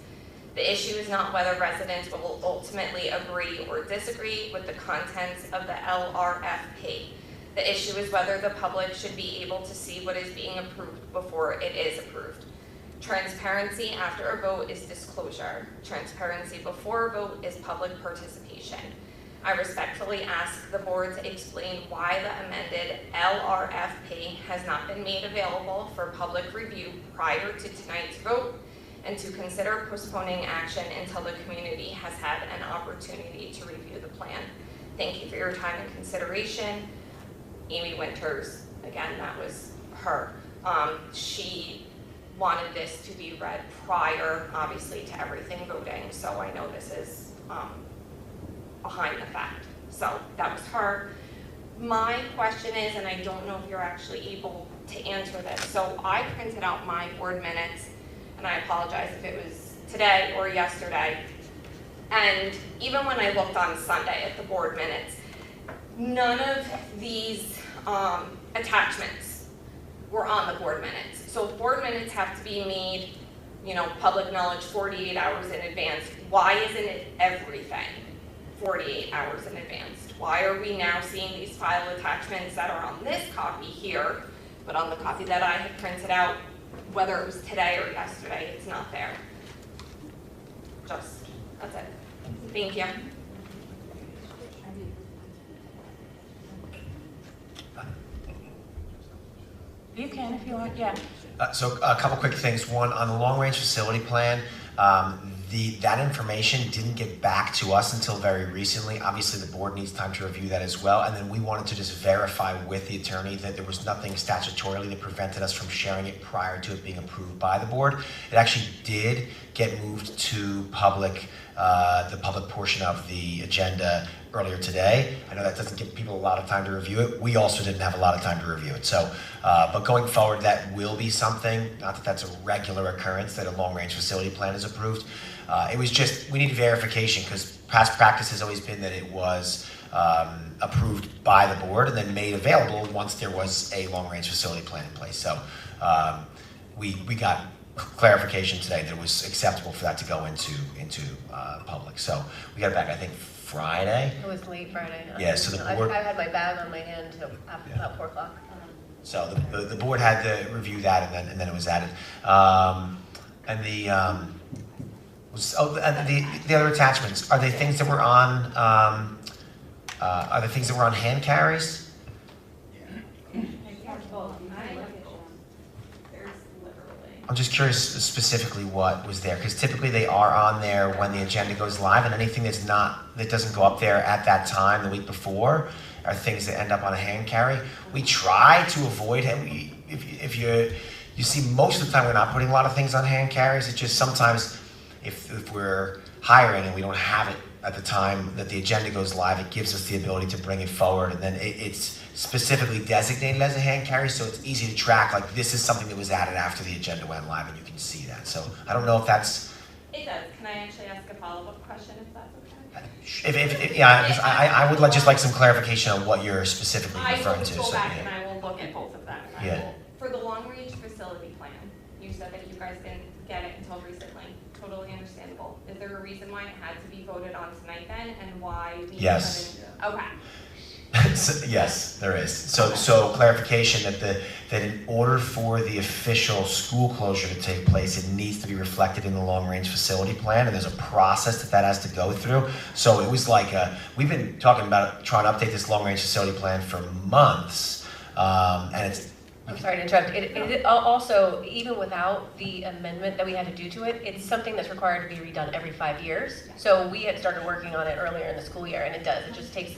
The issue is not whether residents will ultimately agree or disagree with the contents of the LRFP. The issue is whether the public should be able to see what is being approved before it is approved. Transparency after a vote is disclosure. Transparency before a vote is public participation. I respectfully ask the board to explain why the amended LRFP has not been made available for public review prior to tonight's vote, and to consider postponing action until the community has had an opportunity to review the plan. Thank you for your time and consideration. Amy Winters, again, that was her. She wanted this to be read prior, obviously, to everything voting, so I know this is behind the fact. So that was her. My question is, and I don't know if you're actually able to answer this, so I printed out my board minutes, and I apologize if it was today or yesterday, and even when I looked on Sunday at the board minutes, none of these attachments were on the board minutes. So board minutes have to be made, public knowledge 48 hours in advance. Why isn't it everything 48 hours in advance? Why are we now seeing these file attachments that are on this copy here, but on the copy that I had printed out, whether it was today or yesterday, it's not there? That's it. Thank you. You can if you want, yeah. So a couple quick things. One, on the long-range facility plan, that information didn't get back to us until very recently. Obviously, the board needs time to review that as well. And then we wanted to just verify with the attorney that there was nothing statutorily that prevented us from sharing it prior to it being approved by the board. It actually did get moved to public, the public portion of the agenda earlier today. I know that doesn't give people a lot of time to review it. We also didn't have a lot of time to review it. So, but going forward, that will be something, not that that's a regular occurrence, that a long-range facility plan is approved. It was just, we need verification because past practice has always been that it was approved by the board and then made available once there was a long-range facility plan in place. So we got clarification today that it was acceptable for that to go into public. So we got it back, I think, Friday. It was late Friday. Yeah, so the board... I had my bag on my hand until about 4 o'clock. So the board had to review that, and then it was added. And the other attachments, are they things that were on? Are they things that were on hand carries? I'm just curious specifically what was there, because typically they are on there when the agenda goes live, and anything that doesn't go up there at that time the week before are things that end up on a hand carry. We try to avoid it. If you see most of the time we're not putting a lot of things on hand carries. It's just sometimes if we're hiring and we don't have it at the time that the agenda goes live, it gives us the ability to bring it forward, and then it's specifically designated as a hand carry, so it's easy to track, like this is something that was added after the agenda went live, and you can see that. So I don't know if that's... It does. Can I actually ask a follow-up question if that's okay? I would just like some clarification on what you're specifically referring to. I will go So, back yeah. and I will look at both of them. And Yeah. I will, for the long-range facility plan, you said that you guys didn't get it until recently. Totally understandable. Is there a reason why it had to be voted on tonight then, and why we Yes. couldn't? Okay. Yes, there is. So clarification that in order for the official school closure to take place, it needs to be reflected in the long-range facility plan, and there's a process that has to go through. So it was like we've been talking about trying to update this long-range facility plan for months, and it's. I'm sorry to interrupt. It also, even without the amendment that we had to do to it, it's something that's required to be redone every 5 years. So we had started working on it earlier in the school year, and it does. It just takes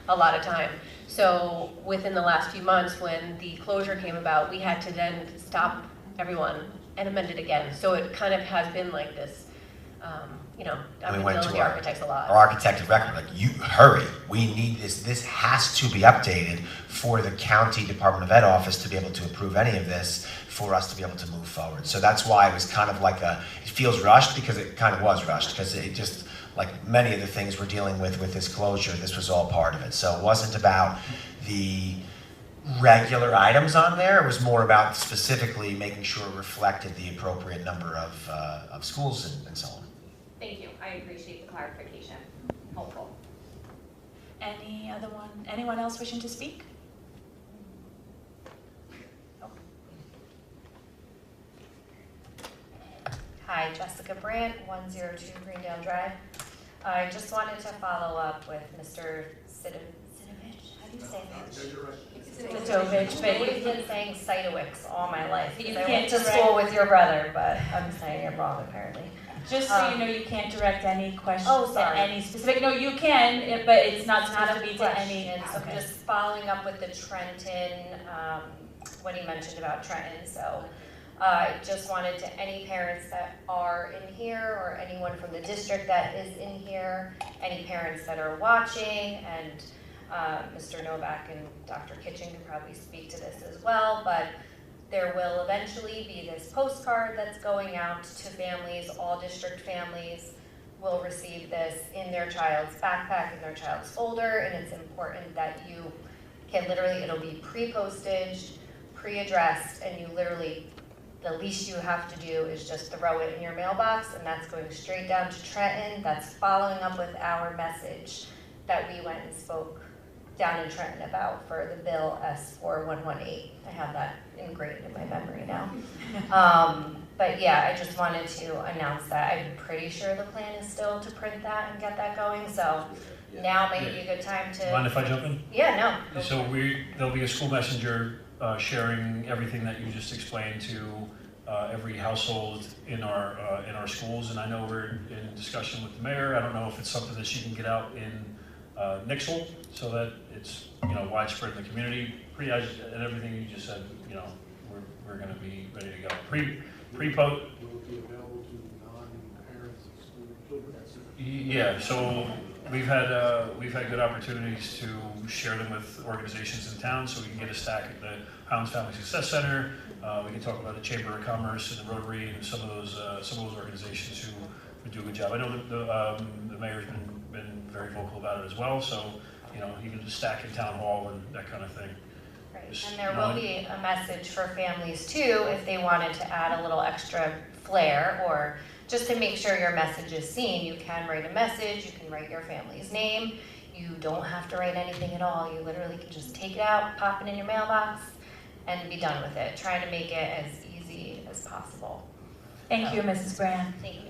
a lot of time. So within the last few months, when the closure came about, we had to then stop everyone and amend it again. So it kind of has been like this, I've been dealing with the architects a lot. Our architect of record, like, you hurry, we need this. This has to be updated for the county Department of Ed office to be able to approve any of this, for us to be able to move forward. So that's why it was kind of like it feels rushed, because it kind of was rushed, because it just, like many of the things we're dealing with this closure, this was all part of it. So it wasn't about the regular items on there. It was more about specifically making sure it reflected the appropriate number of schools and so on. Thank you. I appreciate the clarification. Helpful. Anyone else wishing to speak? Hi, Jessica Brandt, 102 Greendale Drive. I just wanted to follow up with Mr. Sidovich. How do you say that? Sidovich, but you've been saying Sidowicz all my life. You I can't went to direct- school with your brother, but I'm saying it wrong apparently. Just so you know, you can't direct any questions Oh, to sorry. any specific, no, you can, but it's not supposed to be to any. question. I'm just following up with the Trenton, what he mentioned about Trenton. So I just wanted to, any parents that are in here or anyone from the district that is in here, any parents that are watching, and Mr. Novak and Dr. Kitchen could probably speak to this as well, but there will eventually be this postcard that's going out to families. All district families will receive this in their child's backpack, in their child's folder, and it's important that you can literally, it'll be pre-postage, pre-addressed, and you literally, the least you have to do is just throw it in your mailbox, and that's going straight down to Trenton. That's following up with our message that we went and spoke down in Trenton about for the bill S4118. I have that ingrained in my memory now. But yeah, I just wanted to announce that. I'm pretty sure the plan is still to print that and get that going, so now may be a good time to... Mind if I jump in? Yeah, no. So there'll be a school messenger sharing everything that you just explained to every household in our schools, and I know we're in discussion with the mayor. I don't know if it's something that she can get out in Nixle, so that it's widespread in the community. And everything you just said, we're going to be ready to go. Pre-post. Will it be available to non-parents of school children? Yeah, so we've had good opportunities to share them with organizations in town, so we can get a stack at the Highlands Family Success Center. We can talk about the Chamber of Commerce and the Rotary and some of those organizations who do a good job. I know that the mayor's been very vocal about it as well, so even the stack in town hall and that kind of thing. Right. And there will be a message for families too, if they wanted to add a little extra flair, or just to make sure your message is seen. You can write a message, you can write your family's name, you don't have to write anything at all. You literally can just take it out, pop it in your mailbox, and be done with it. Trying to make it as easy as possible. Thank you, Mrs. Brand. Thank you.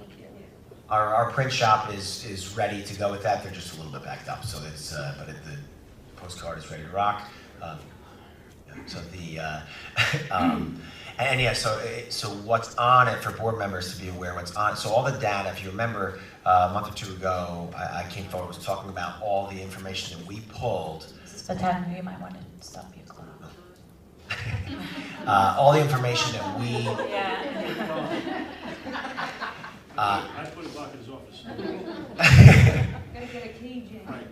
Our print shop is ready to go with that. They're just a little bit backed up, so it's but the postcard is ready to rock. So so what's on it for board members to be aware what's on. So all the data, if you remember a month or two ago, I came forward, was talking about all the information that we pulled. Mrs. Patano, you might want to stop your clock. all the information that we, I put a block in his office. Gotta get a cage in. Right.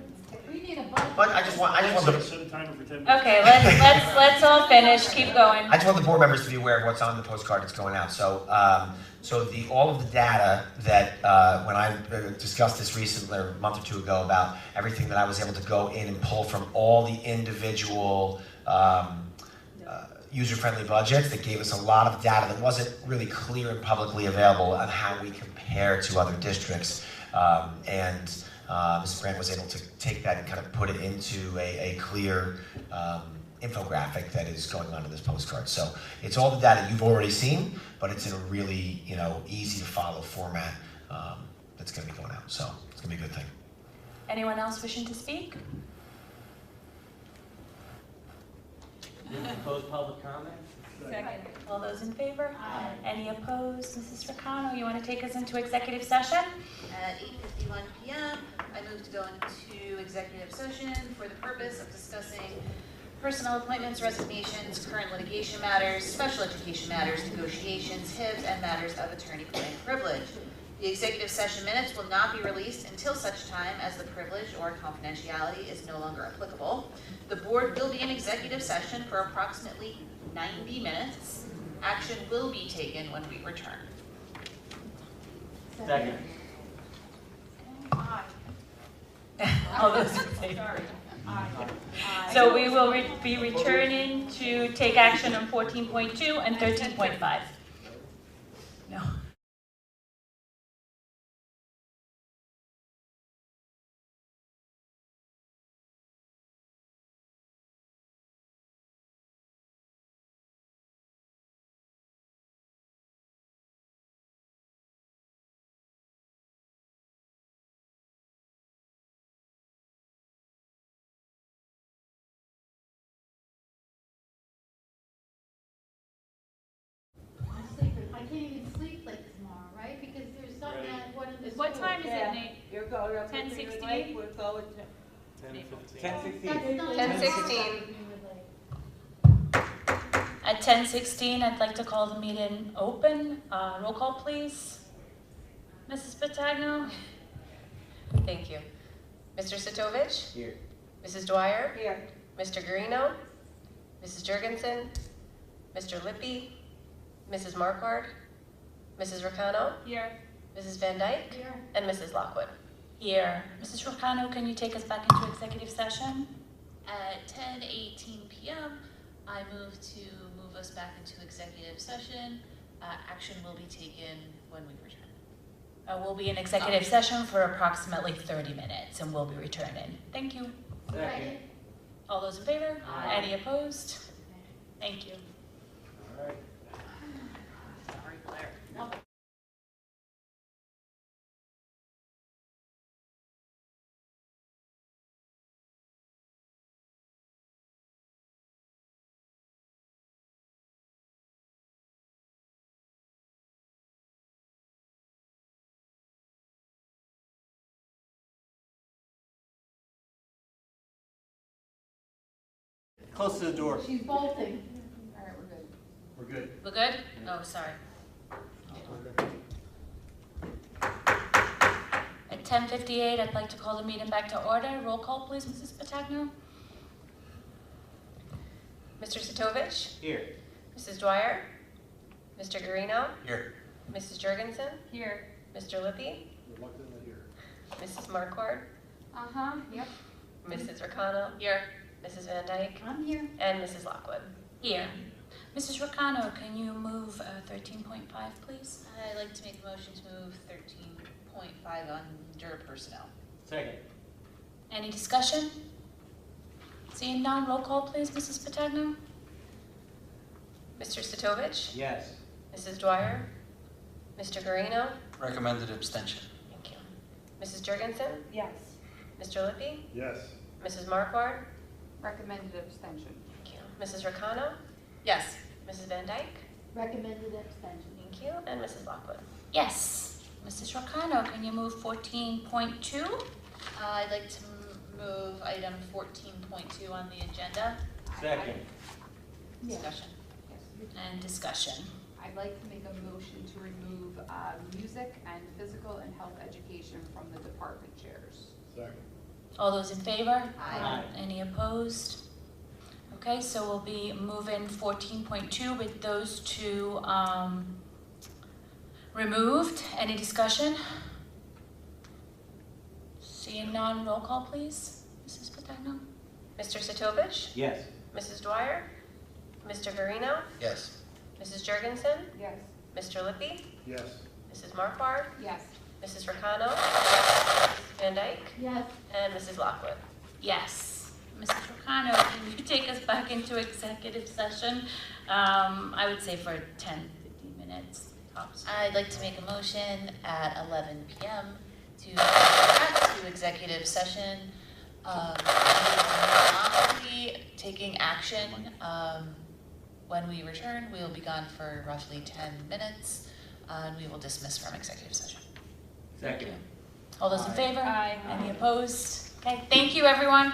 We need a budget. but I just want the, Set a timer for 10 minutes. Okay, let's all finish, keep going. I just want the board members to be aware of what's on the postcard that's going out. So, all of the data that when I discussed this recently, or a month or two ago, about everything that I was able to go in and pull from all the individual user-friendly budgets, that gave us a lot of data that wasn't really clear and publicly available on how we compare to other districts. Mrs. Brandt was able to take that and kind of put it into a clear infographic that is going on in this postcard. So it's all the data you've already seen, but it's in a really easy to follow format that's going to be going out. So it's going to be a good thing. Anyone else wishing to speak? Move to close public comment. Second. All those in favor? Aye. Any opposed? Mrs. Ricano, you want to take us into executive session? At 8:51 p.m., I move to go into executive session for the purpose of discussing personnel appointments, resignations, current litigation matters, special education matters, negotiations, HIBs, and matters of attorney-client privilege. The executive session minutes will not be released until such time as the privilege or confidentiality is no longer applicable. The board will be in executive session for approximately 90 minutes. Action will be taken when we return. Second. All those in favor? So we will be returning to take action on 14.2 and 13.5. No. I can't even sleep like tomorrow, right? Because there's something at one of the What schools. time is it, Nate? You're going up 10:16? We're going to. 10:16. At 10:16, I'd like to call the meeting open. Roll call, please. Mrs. Patagno? Thank you. Mr. Sitovich? Here. Mrs. Dwyer? Here. Mr. Garino? Mrs. Jurgensen? Mr. Lippy? Mrs. Marquardt? Mrs. Ricano? Here. Mrs. Van Dyke? Here. And Mrs. Lockwood. Here. Mrs. Rocano, can you take us back into executive session? At 10:18 p.m., I move us back into executive session. Action will be taken when we return. We'll be in executive session for approximately 30 minutes and we'll be returning. Thank you. Second. All those in favor? Aye. Any opposed? Thank you. All right. Sorry, Claire. Close to the door. She's bolting. All right, we're good. We're good. We're good? Oh, sorry. At 10:58, I'd like to call the meeting back to order. Roll call, please, Mrs. Patagno. Mr. Sitovich? Here. Mrs. Dwyer? Mr. Garino? Here. Mrs. Jurgensen? Here. Mr. Lippy? Reluctantly here. Mrs. Marquardt? Uh-huh, yep. Mrs. Ricano? Here. Mrs. Van Dyke? I'm here. And Mrs. Lockwood. Here. Mrs. Rocano, can you move 13.5, please? I'd like to make a motion to move 13.5 under personnel. Second. Any discussion? Seeing none, roll call, please, Mrs. Patagno. Mr. Sitovich? Yes. Mrs. Dwyer? Mr. Garino? Recommended abstention. Thank you. Mrs. Jurgensen? Yes. Mr. Lippy? Yes. Mrs. Marquardt? Recommended abstention. Thank you. Mrs. Ricano? Yes. Mrs. Van Dyke? Recommended abstention. Thank you. And Mrs. Lockwood. Yes. Mrs. Rocano, can you move 14.2? I'd like to move item 14.2 on the agenda. Second. Discussion. And discussion. I'd like to make a motion to remove music and physical and health education from the department chairs. Second. All those in favor? Aye. Any opposed? Okay, so we'll be moving 14.2 with those two removed. Any discussion? Seeing none, roll call please. Mrs. Patagno? Mr. Sotovich? Yes. Mrs. Dwyer? Mr. Garino? Yes. Mrs. Jurgensen? Yes. Mr. Lippy? Yes. Mrs. Markwart? Yes. Mrs. Ricano? Mrs. Van Dyke? Yes. And Mrs. Lockwood? Yes. Mrs. Ricano, can you take us back into executive session? I would say for 10, 15 minutes tops. I'd like to make a motion at 11 p.m. to go back to executive session. Honestly, taking action. When we return, we will be gone for roughly 10 minutes, and we will dismiss from executive session. Second. All those in favor? Aye. Any opposed? Okay, thank you everyone.